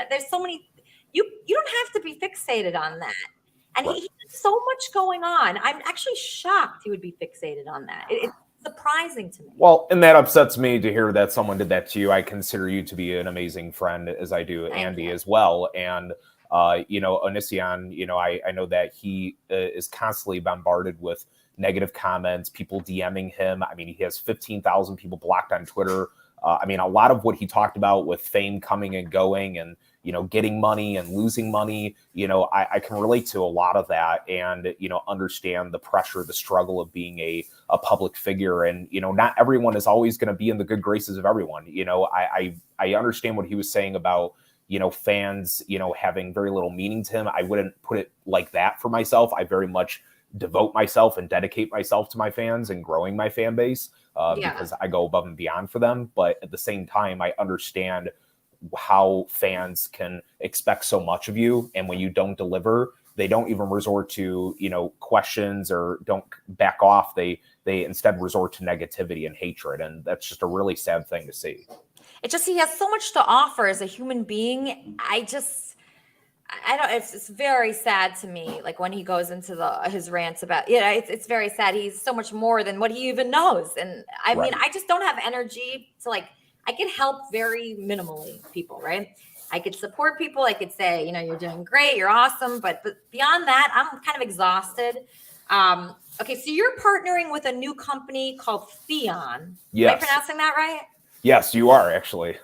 There's so many. You don't have to be fixated on that. And he has so much going on. I'm actually shocked he would be fixated on that. It's surprising to me. Well, and that upsets me to hear that someone did that to you. I consider you to be an amazing friend, as I do Andy as well. And, Onision, I know that he is constantly bombarded with negative comments, people DMing him. I mean, he has 15,000 people blocked on Twitter. A lot of what he talked about with fame coming and going and, getting money and losing money, I can relate to a lot of that and, understand the pressure, the struggle of being a public figure. And, not everyone is always going to be in the good graces of everyone. I understand what he was saying about, fans, having very little meaning to him. I wouldn't put it like that for myself. I very much devote myself and dedicate myself to my fans and growing my fan base because I go above and beyond for them. But at the same time, I understand how fans can expect so much of you. And when you don't deliver, they don't even resort to, questions or don't back off. They instead resort to negativity and hatred. And that's just a really sad thing to see. He has so much to offer as a human being. It's very sad to me. Like when he goes into his rants about, it's very sad. He's so much more than what he even knows. And I mean, I just don't have energy to I can help very minimally people, right? I could support people. I could say, you're doing great. You're awesome. But beyond that, I'm kind of exhausted. Okay. So you're partnering with a new company called Theon. Yes. Am I pronouncing that right? Yes, you are actually.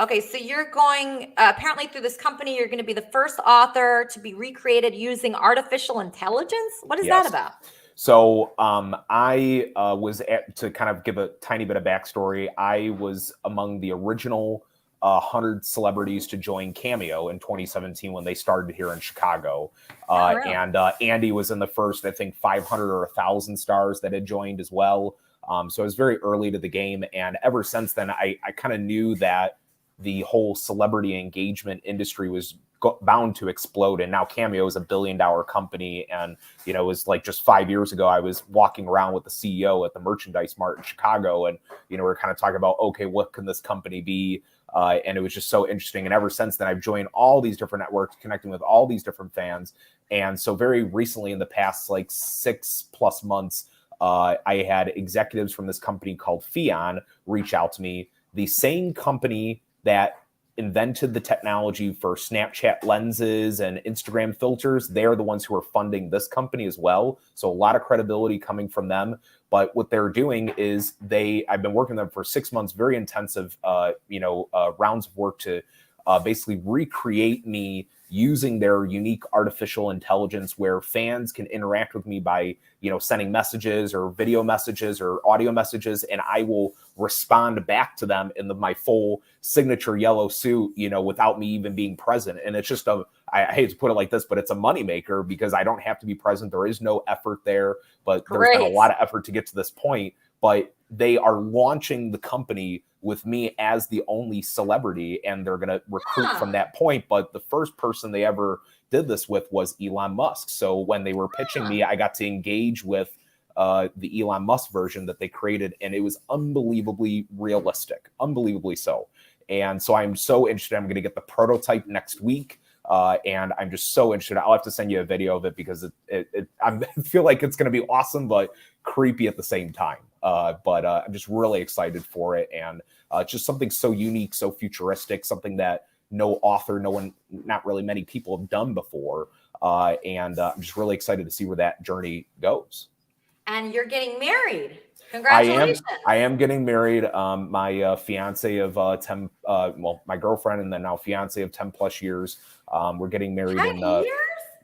Okay, so you're going, apparently through this company, you're going to be the first author to be recreated using artificial intelligence. What is that about? So I was to kind of give a tiny bit of backstory. I was among the original 100 celebrities to join Cameo in 2017 when they started here in Chicago. And Andy was in the first, I think, 500 or 1,000 stars that had joined as well. So I was very early to the game. And ever since then, I kind of knew that the whole celebrity engagement industry was bound to explode. And now Cameo is $1 billion company. And, it was like just 5 years ago, I was walking around with the CEO at the Merchandise Mart in Chicago. And, we're kind of talking about, okay, what can this company be? And it was just so interesting. And ever since then, I've joined all these different networks, connecting with all these different fans. And so very recently, in the past like 6+ months, I had executives from this company called Theon reach out to me. The same company that invented the technology for Snapchat lenses and Instagram filters, they're the ones who are funding this company as well. So a lot of credibility coming from them. But what they're doing is I've been working with them for 6 months, very intensive, rounds of work to basically recreate me using their unique artificial intelligence where fans can interact with me by, sending messages or video messages or audio messages, and I will respond back to them in my full signature yellow suit, without me even being present. And it's just I hate to put it like this, but it's a moneymaker because I don't have to be present. There is no effort there, but there's been a lot of effort to get to this point. But they are launching the company with me as the only celebrity, and they're going to recruit from that point. But the first person they ever did this with was Elon Musk. So when they were pitching me, I got to engage with the Elon Musk version that they created, and it was unbelievably realistic, unbelievably so. And so I'm so interested. I'm going to get the prototype next week. And I'm just so interested. I'll have to send you a video of it because I feel like it's going to be awesome, but creepy at the same time. But I'm just really excited for it. And it's just something so unique, so futuristic, something that no author, not really many people have done before. And I'm just really excited to see where that journey goes. And you're getting married. Congratulations. I am getting married. My fiance of 10, my girlfriend and then now fiance of 10 plus years. We're getting married 10 years?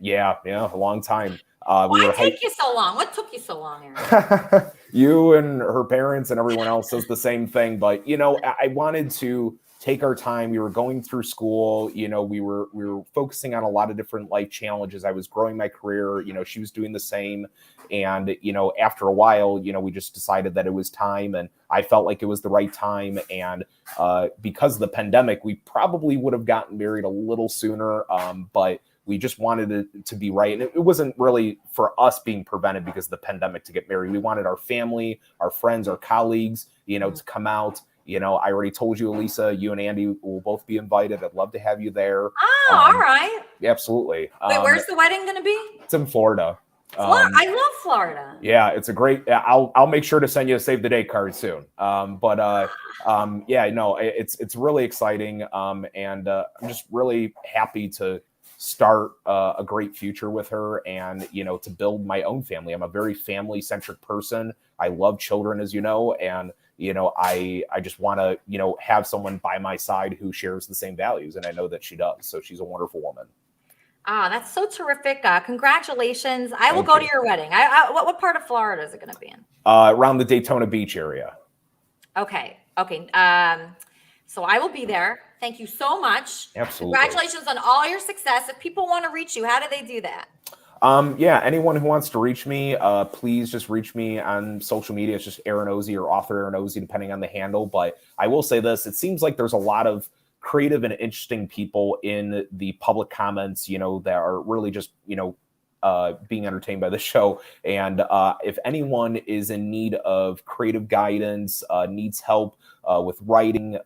Yeah, a long time. Why take you so long? What took you so long, Aaron? You and her parents and everyone else does the same thing. But, I wanted to take our time. We were going through school. We were focusing on a lot of different life challenges. I was growing my career. She was doing the same. And, after a while, we just decided that it was time, and I felt like it was the right time. And because of the pandemic, we probably would have gotten married a little sooner, but we just wanted it to be right. And it wasn't really for us being prevented because of the pandemic to get married. We wanted our family, our friends, our colleagues, to come out. I already told you, Elisa, you and Andy will both be invited. I'd love to have you there. Oh, all right. Absolutely. Wait, where's the wedding going to be? It's in Florida. I love Florida. Yeah, it's a great. I'll make sure to send you a save the date card soon. It's really exciting. And I'm just really happy to start a great future with her, and to build my own family. I'm a very family centric person. I love children, as you know, and I just want to have someone by my side who shares the same values, and I know that she does. So she's a wonderful woman. Ah, that's so terrific. Congratulations. I will go to your wedding. What part of Florida is it going to be in? Around the Daytona Beach area. Okay. So I will be there. Thank you so much. Absolutely. Congratulations on all your success. If people want to reach you, how do they do that? Anyone who wants to reach me, please just reach me on social media. It's just Aaron Ozzie or author Aaron Ozzie, depending on the handle. But I will say this, it seems like there's a lot of creative and interesting people in the public comments, that are really just, being entertained by the show. And if anyone is in need of creative guidance, needs help with writing,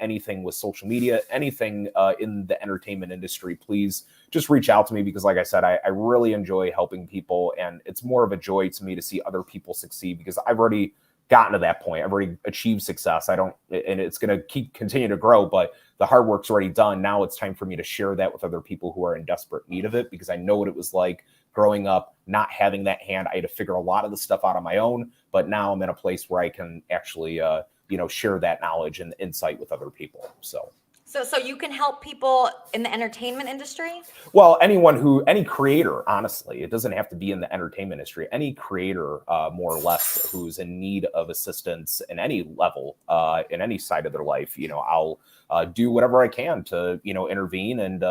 anything with social media, anything in the entertainment industry, please just reach out to me, because like I said, I really enjoy helping people, and it's more of a joy to me to see other people succeed, because I've already gotten to that point. I've already achieved success. And it's going to continue to grow, but the hard work's already done. Now it's time for me to share that with other people who are in desperate need of it, because I know what it was like growing up, not having that hand. I had to figure a lot of the stuff out on my own, but now I'm in a place where I can actually, share that knowledge and insight with other people. So you can help people in the entertainment industry? Well, any creator, honestly, it doesn't have to be in the entertainment industry. Any creator, more or less, who's in need of assistance in any level, in any side of their life, I'll do whatever I can to, intervene and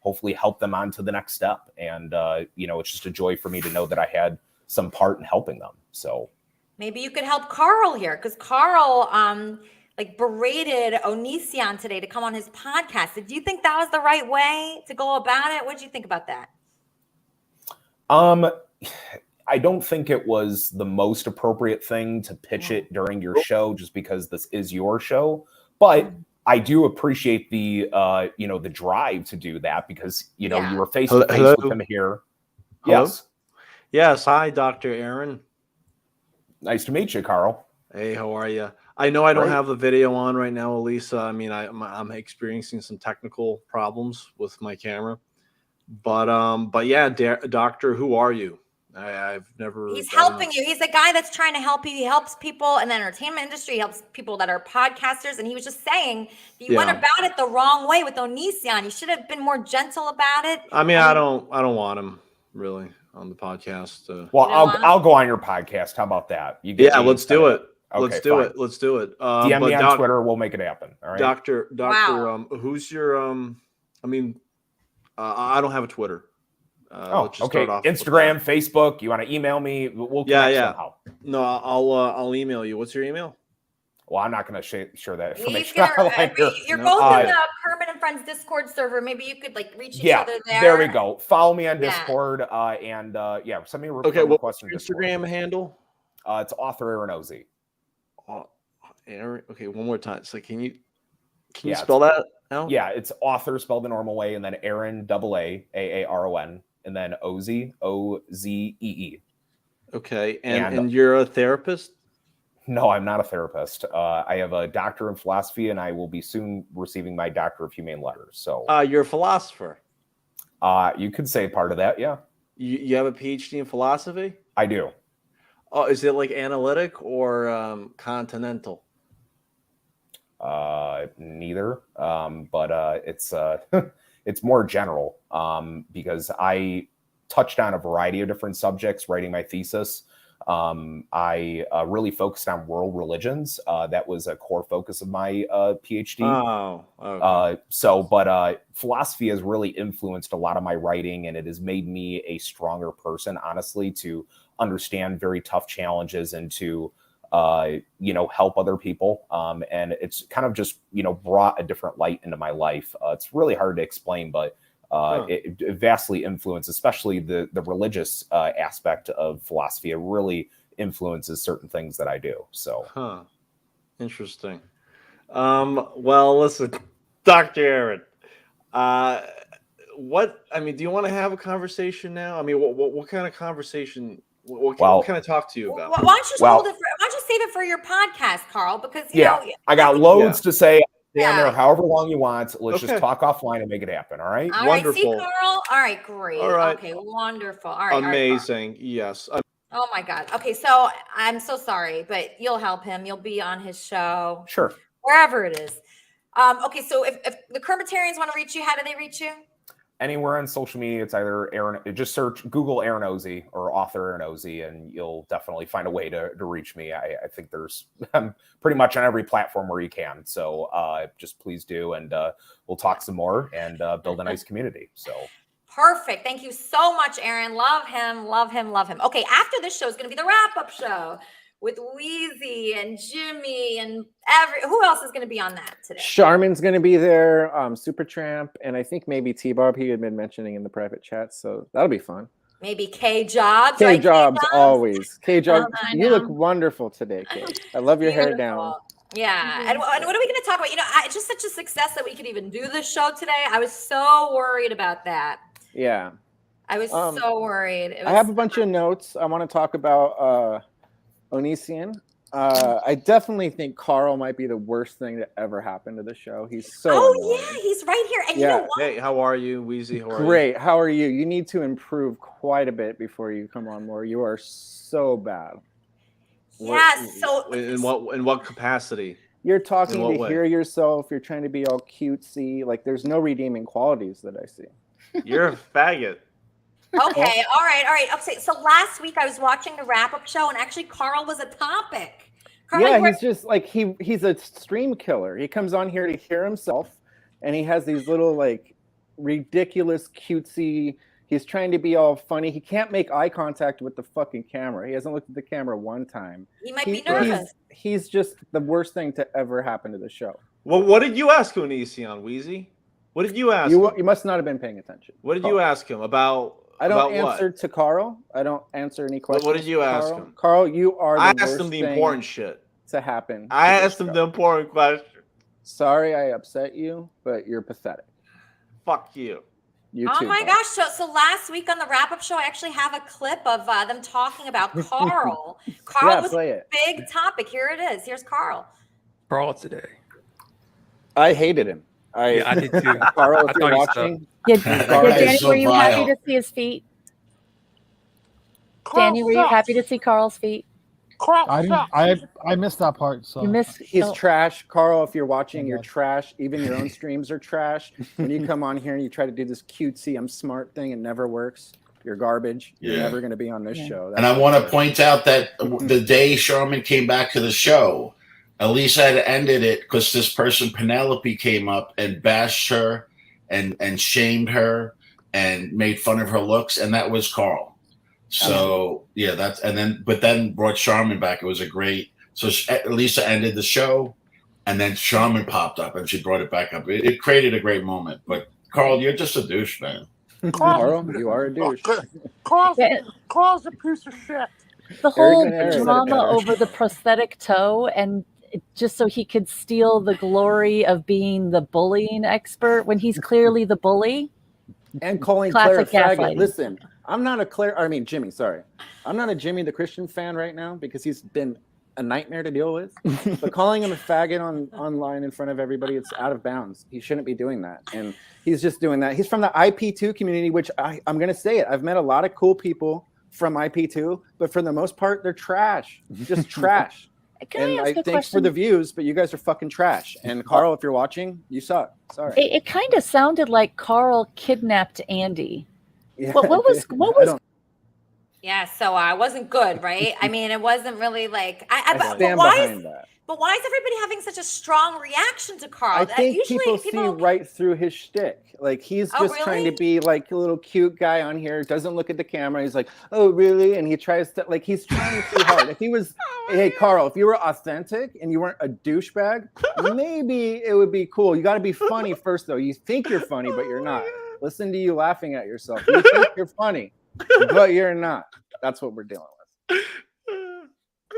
hopefully help them on to the next step. And, it's just a joy for me to know that I had some part in helping them. So maybe you could help Carl here, because Carl, berated Onision today to come on his podcast. Did you think that was the right way to go about it? What did you think about that? I don't think it was the most appropriate thing to pitch it during your show, just because this is your show. But I do appreciate the the drive to do that, because you were face to face with him here. Hello? Yes. Yes. Hi, Dr. Aaron. Nice to meet you, Carl. Hey, how are you? I know I don't Great. have the video on right now, Elisa. I mean, I'm experiencing some technical problems with my camera, but yeah, Doctor, who are you? I've never. He's helping you. He's the guy that's trying to help you. He helps people in the entertainment industry. He helps people that are podcasters. And he was just saying, you went about it the wrong way with Onision. You should have been more gentle about it. I mean, I don't want him really on the podcast. Well, I'll go on your podcast. How about that? Let's do it. Okay, let's do it. Let's do it. DM me on Twitter. We'll make it happen. All right. Doctor. Wow. Who's your? I don't have a Twitter. Let's just start off Instagram, Facebook. You want to email me? We'll connect somehow. No, I'll email you. What's your email? Well, I'm not going to share that He's information. gonna, you're both in the Kermit and Friends Discord server. Maybe you could like reach each other there. There we go. Follow me on Yeah. Discord and send me a Okay, request what's on your Instagram handle? It's author Aaron Ozy. Aaron, okay, one more time. So can you Yeah, spell that out? Yeah, it's author spelled the normal way, and then Aaron AARON, and then Ozy OZEE. Okay, and you're a therapist? No, I'm not a therapist. I have a doctor in philosophy, and I will be soon receiving my doctor of humane letters. So, you're a philosopher. You could say part of that, yeah. You have a PhD in philosophy? I do. Oh, is it like analytic or continental? Neither, but it's it's more general because I touched on a variety of different subjects writing my thesis. I really focused on world religions. That was a core focus of my PhD. Oh, okay. But philosophy has really influenced a lot of my writing, and it has made me a stronger person, honestly, to understand very tough challenges and to help other people. And it's kind of just, brought a different light into my life. It's really hard to explain, but it vastly influenced, especially the religious aspect of philosophy. It really influences certain things that I do. So, Interesting. Well, listen, Dr. Aaron, do you want to have a conversation now? I mean, what kind of conversation? What can I talk to you about? Why don't you why don't you save it for your podcast, Carl? Because you know, I got loads to say. Down Yeah. there, however long you want. Let's Okay. just talk offline and make it happen. All right. All right, see, Carl. All right, great. All right. Okay, wonderful. All right, Amazing. Yes. Oh my God. Okay, so I'm so sorry, but you'll help him. You'll be on his show. Sure. Wherever it is. Okay, so if the Kermitarians want to reach you, how do they reach you? Anywhere on social media, it's either Aaron. Just search Google Aaron Ozy or author Aaron Ozy, and you'll definitely find a way to reach me. I think I'm pretty much on every platform where you can. So just please do, and we'll talk some more and build a nice community. So. Perfect. Thank you so much, Aaron. Love him, love him, love him. Okay, after this show is going to be the wrap-up show with Wheezy and Jimmy and who else is going to be on that today? Charmin's going to be there, Supertramp, and I think maybe T-Bob he had been mentioning in the private chat, so that'll be fun. Maybe K-Jobs. K-Jobs, always. K-Jobs, I you know. look wonderful today, K. I love your hair down. Yeah. And what are we going to talk about? It's just such a success that we could even do this show today. I was so worried about that. Yeah. I was so worried. I have a bunch of notes. I want to talk about Onision. I definitely think Carl might be the worst thing that ever happened to the show. He's so annoying. Yeah, he's right here. And Yeah. you know what? Hey, how are you, Wheezy? How are you? Great. How are you? You need to improve quite a bit before you come on more. You are so bad. Yeah, so In what capacity? You're talking In what to way? hear yourself. You're trying to be all cutesy. Like there's no redeeming qualities that I see. You're a faggot. Okay, all right. Okay, so last week I was watching the wrap-up show, and actually Carl was a topic. Carl, Yeah, you were- he's just like he's a stream killer. He comes on here to hear himself, and he has these little like ridiculous cutesy. He's trying to be all funny. He can't make eye contact with the fucking camera. He hasn't looked at the camera one time. He might be nervous. He's just the worst thing to ever happen to the show. Well, what did you ask Onision, Wheezy? What did you ask him? You must not have been paying attention. What did you ask him about? I don't about answer what? to Carl. I don't answer any questions. What did you to ask Carl. him? Carl, you are the I asked worst him the thing important shit to happen. I to this asked him show. the important question. Sorry I upset you, but you're pathetic. Fuck you. You Oh too. my Bob. gosh! So last week on the wrap-up show, I actually have a clip of them talking about Carl. Carl Yeah, was play a it. big topic. Here it is. Here's Carl. Carl today. I hated him. Yeah, I did too. Carl, I if you're thought he sucked. watching, Danny, were you happy to see his feet? Danny, were you happy to see Carl's feet? I missed that part. So You missed. He's oh, trash. Carl, if you're watching, you're trash. Even your own streams are trash. When you come on here and you try to do this cutesy, I'm smart thing, it never works. You're garbage. You're Yeah. never going to be on this show. And I want to point out that the day Sherman came back to the show, Elisa had ended it because this person, Penelope, came up and bashed her and shamed her and made fun of her looks, and that was Carl. So yeah, but then brought Sharman back. It was a great So Lisa ended the show, and then Charmin popped up, and she brought it back up. It created a great moment. But Carl, you're just a douche, man. Carl, you are a douche. Carl's a piece of shit. The whole drama over the prosthetic toe, and just so he could steal the glory of being the bullying expert when he's clearly the bully. And calling Claire a Classic faggot. gaslighting. Listen, I'm not a Jimmy, sorry. I'm not a Jimmy the Christian fan right now because he's been a nightmare to deal with. But calling him a faggot online in front of everybody, it's out of bounds. He shouldn't be doing that. And he's just doing that. He's from the IP2 community, which I'm going to say it. I've met a lot of cool people from IP2, but for the most part, they're trash. Just trash. Can I ask a thanks question? for the views, but you guys are fucking trash. And Carl, if you're watching, you suck. Sorry. It kind of sounded like Carl kidnapped Andy. Yeah, What was Yeah, so I wasn't good, right? I mean, it wasn't really like I but stand why behind is that. but why is everybody having such a strong reaction to Carl? I think Usually people see right through his shtick. Like he's Oh, just trying really? to be like a little cute guy on here, doesn't look at the camera. He's like, oh, really? And he tries to he's trying too hard. If he was, hey, Carl, if you were authentic and you weren't a douchebag, maybe it would be cool. You got to be funny first, though. You think you're funny, but you're not. Listen to you laughing at yourself. You think you're funny, but you're not. That's what we're dealing with.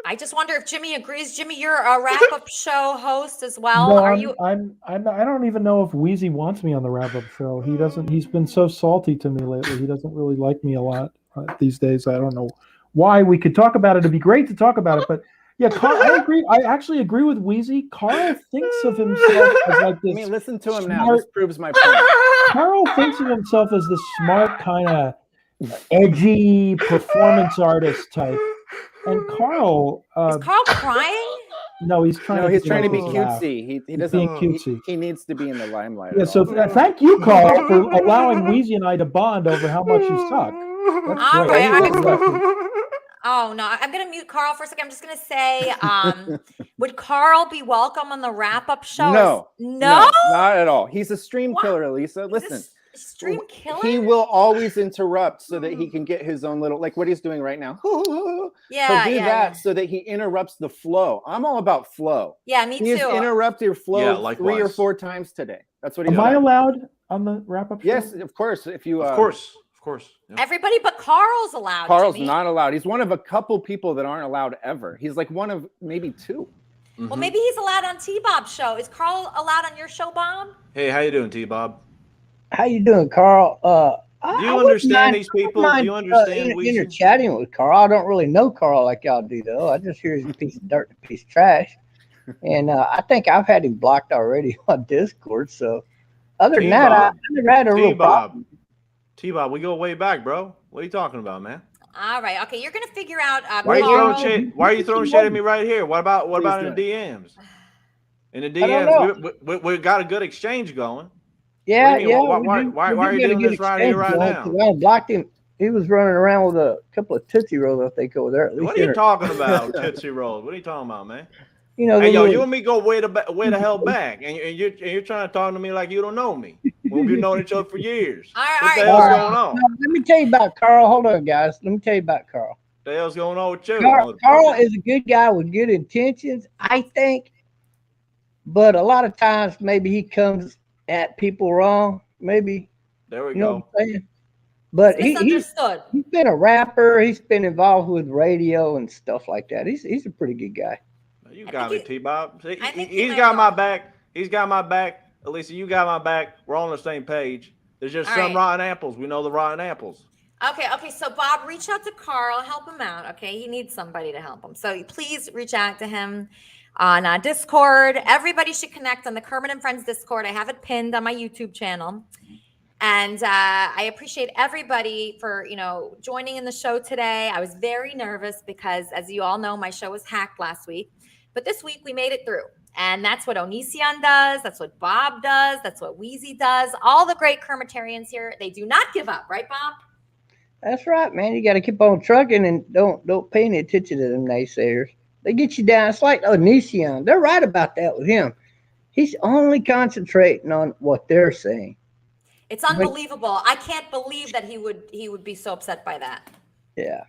I just wonder if Jimmy agrees. Jimmy, you're a wrap-up show host as well. No, Are you? I don't even know if Wheezy wants me on the wrap-up show. He doesn't. He's been so salty to me lately. He doesn't really like me a lot these days. I don't know why. We could talk about it. It'd be great to talk about it. But yeah, Carl, I agree. I actually agree with Wheezy. Carl thinks of himself as like this. I mean, listen to him now. smart- This proves my point. Carl thinks of himself as this smart kind of edgy performance artist type. And Carl, Is Carl crying? no, he's trying. No, he's to trying to be laugh. cutesy. He He's doesn't. being cutesy. He needs to be in the limelight. Yeah, at so all. thank you, Carl, for allowing Wheezy and I to bond over how much you suck. That's All great. right. Oh no, I'm gonna mute Carl for a second. I'm just gonna say, would Carl be welcome on the wrap-up show? No, No? not at all. He's a stream killer, Lisa. Listen, Stream killer? he will always interrupt so that he can get his own little, like what he's doing right now. Yeah, He'll do yeah, that yeah. so that he interrupts the flow. I'm all about flow. Yeah, me He's too. interrupted your flow Yeah, 3 or likewise. 4 times today. That's what he's Am I done. allowed on the wrap-up show? Yes, of course. If you, Of course. Yeah. Everybody but Carl's allowed. Carl's Jimmy. not allowed. He's one of a couple people that aren't allowed ever. He's like one of maybe 2. Well, maybe he's allowed on T-Bob's show. Is Carl allowed on your show, Bob? Hey, how you doing, T-Bob? How you doing, Carl? Do you understand these people? Do you understand Inter chatting with Carl. I don't really know Carl like y'all do, though. I just hear he's a piece of dirt, a piece of trash, and I think I've had him blocked already on Discord. So, other than that, I never had a real problem. T-Bob, we go way back, bro. What are you talking about, man? All right. Okay, you're gonna figure out. Why are you Carl. throwing shit? Why are you throwing shit at me right here? What about in the DMs? In the DMs, we got a good exchange going. Yeah, What do you yeah. mean? Why are you doing this right here, right now? I blocked him. He was running around with a couple of Tootsie Rolls, I think, over there. At least What are you talking about, Tootsie Rolls? What are you talking about, man? You know, Hey, yo, little- you and me go way the hell back, and you're trying to talk to me like you don't know me. We've been knowing each other for years. What the hell's going on? No, let me tell you about Carl. Hold on, guys. Let me tell you about Carl. What the hell's going on with you? Carl is a good guy with good intentions, I think. But a lot of times, maybe he comes at people wrong. Maybe. There we You know go. what I'm saying? But he's been a rapper. He's been involved with radio and stuff like that. He's a pretty good guy. You got me, T-Bob. He's got my back. He's got my back. Elisa, you got my back. We're on the same page. There's just All some right. rotten apples. We know the rotten apples. Okay. So Bob, reach out to Carl, help him out. Okay, he needs somebody to help him. So please reach out to him on Discord. Everybody should connect on the Kermit and Friends Discord. I have it pinned on my YouTube channel. And I appreciate everybody for joining in the show today. I was very nervous because, as you all know, my show was hacked last week. But this week we made it through. And that's what Onision does. That's what Bob does. That's what Wheezy does. All the great Kermitarians here, they do not give up. Right, Bob? That's right, man. You got to keep on trucking and don't pay any attention to them naysayers. They get you down. It's like Onision. They're right about that with him. He's only concentrating on what they're saying. It's unbelievable. I can't believe that he would be so upset by that. Yeah.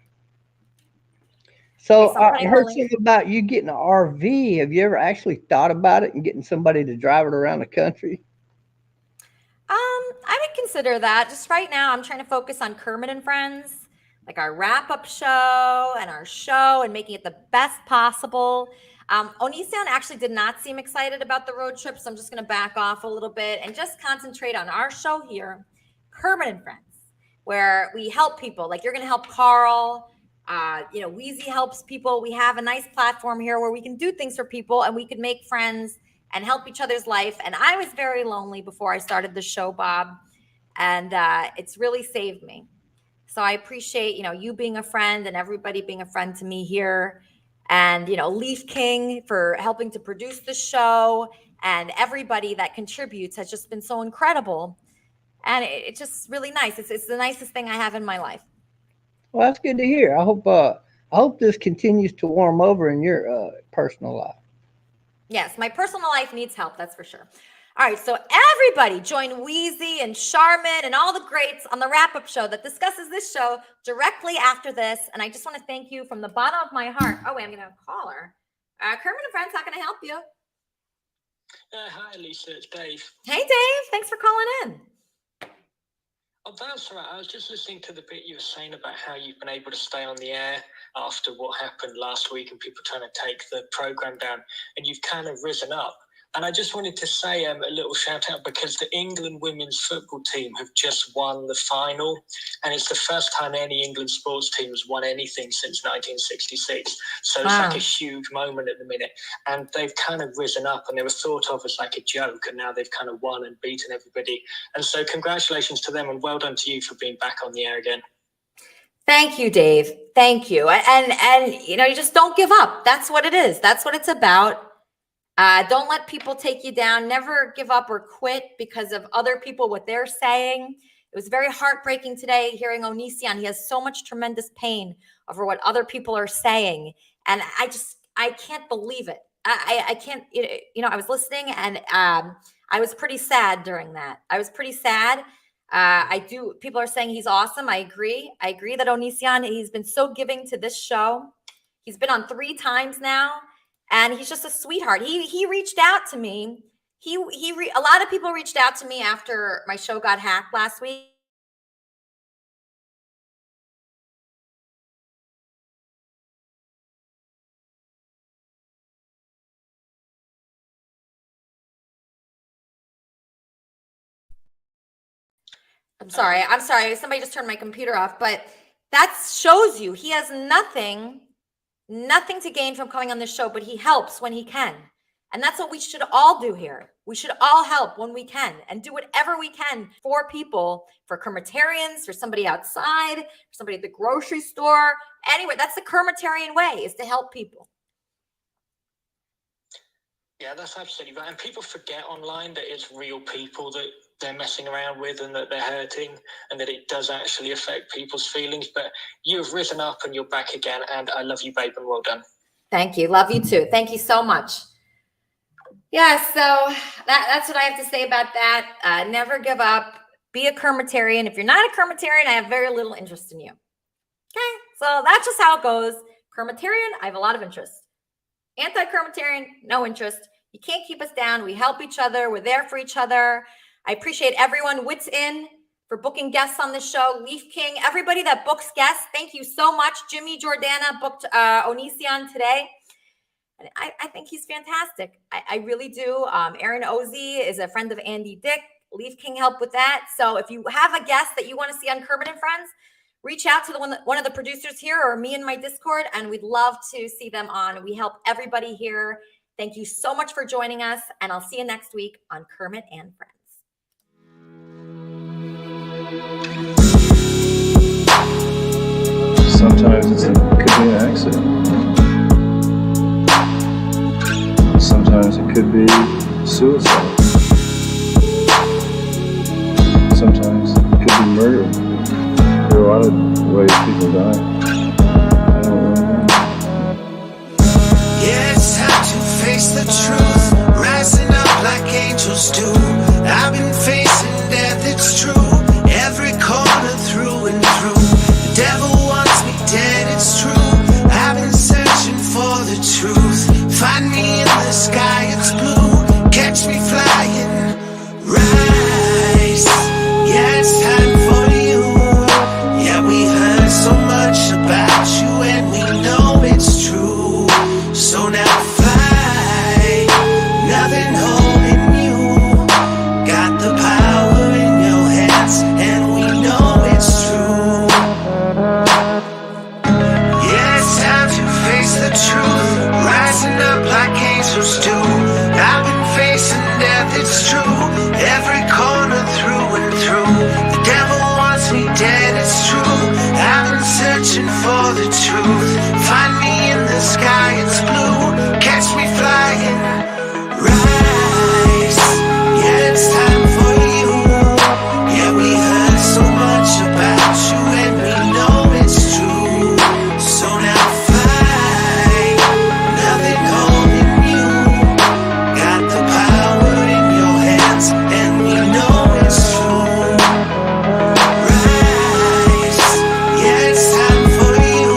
So Okay, I heard something about you getting an RV. Have you ever actually thought about it and getting somebody to drive it around the country? I would consider that. Just right now, I'm trying to focus on Kermit and Friends, like our wrap-up show and our show, and making it the best possible. Onision actually did not seem excited about the road trip, so I'm just going to back off a little bit and just concentrate on our show here, Kermit and Friends, where we help people. Like you're going to help Carl. Wheezy helps people. We have a nice platform here where we can do things for people and we can make friends and help each other's life. And I was very lonely before I started the show, Bob, and it's really saved me. So I appreciate, you being a friend and everybody being a friend to me here. And, Leaf King for helping to produce the show, and everybody that contributes has just been so incredible. And it's just really nice. It's the nicest thing I have in my life. Well, that's good to hear. I hope this continues to warm over in your personal life. Yes, my personal life needs help, that's for sure. All right, so everybody join Wheezy and Charmin and all the greats on the wrap-up show that discusses this show directly after this. And I just want to thank you from the bottom of my heart. Oh, wait, I'm going to call her. Kermit and Friends, how can I help you? Hi, Lisa. It's Dave. Hey, Dave. Thanks for calling in. Oh, that's right. I was just listening to the bit you were saying about how you've been able to stay on the air after what happened last week and people trying to take the program down, and you've kind of risen up. And I just wanted to say a little shout out because the England women's football team have just won the final, and it's the first time any England sports team has won anything since 1966. So it's like a huge moment at the minute, and they've kind of risen up, and they were thought of as like a joke, and now they've kind of won and beaten everybody. And so congratulations to them, and well done to you for being back on the air again. Thank you, Dave. Thank you. And you just don't give up. That's what it is. That's what it's about. Don't let people take you down. Never give up or quit because of other people, what they're saying. It was very heartbreaking today hearing Onision. He has so much tremendous pain over what other people are saying. And I can't believe it. I can't, I was listening and I was pretty sad during that. I was pretty sad. People are saying he's awesome. I agree that Onision, he's been so giving to this show. He's been on 3 times now. And he's just a sweetheart. He reached out to me. A lot of people reached out to me after my show got hacked last week. I'm sorry. Somebody just turned my computer off. But that shows you he has nothing to gain from coming on this show, but he helps when he can. And that's what we should all do here. We should all help when we can and do whatever we can for people, for Kermitarians, for somebody outside, for somebody at the grocery store, anywhere. That's the Kermitarian way, is to help people. Yeah, that's absolutely right. And people forget online that it's real people that they're messing around with and that they're hurting and that it does actually affect people's feelings. But you've risen up and you're back again. And I love you, babe, and well done. Thank you. Love you too. Thank you so much. Yeah, so that's what I have to say about that. Never give up. Be a Kermitarian. If you're not a Kermitarian, I have very little interest in you. Okay, so that's just how it goes. Kermitarian, I have a lot of interest. Anti-Kermitarian, no interest. You can't keep us down. We help each other. We're there for each other. I appreciate everyone. Wits In for booking guests on the show. Leaf King, everybody that books guests, thank you so much. Jimmy Jordana booked Onision today. And I think he's fantastic. I really do. Aaron Ozzie is a friend of Andy Dick. Leaf King helped with that. So if you have a guest that you want to see on Kermit and Friends, reach out to one of the producers here or me in my Discord, and we'd love to see them on. We help everybody here. Thank you so much for joining us, and I'll see you next week on Kermit and Friends. Sometimes it could be an accident. Sometimes it could be suicide. Sometimes it could be murder. There are a lot of ways people die. I don't really know. Yeah, it's time to face the truth. Rising up like angels do. I've been facing death, it's true. Every corner through and through. The devil wants me dead, it's true. I've been nothing holding you. Got the power in your hands, and we know it's true. Yeah, it's time to face the truth, rising up like angels do. I've been facing death, it's true, every corner through and through. The devil wants me dead, it's true. I've been searching for the truth. Find me in the sky, it's blue. Catch me flying. Rise. Yeah, it's time for you. Yeah, we heard so much about you, and we know it's true. So now fight. Nothing holding you. Got the power in your hands, and we know it's true. Rise. Yeah, it's time for you.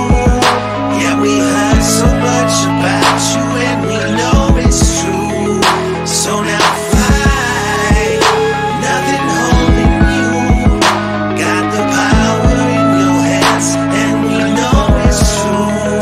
Yeah, we heard so much about you, and we know it's true. So now fight. Nothing holding you. Got the power in your hands, and we know it's true.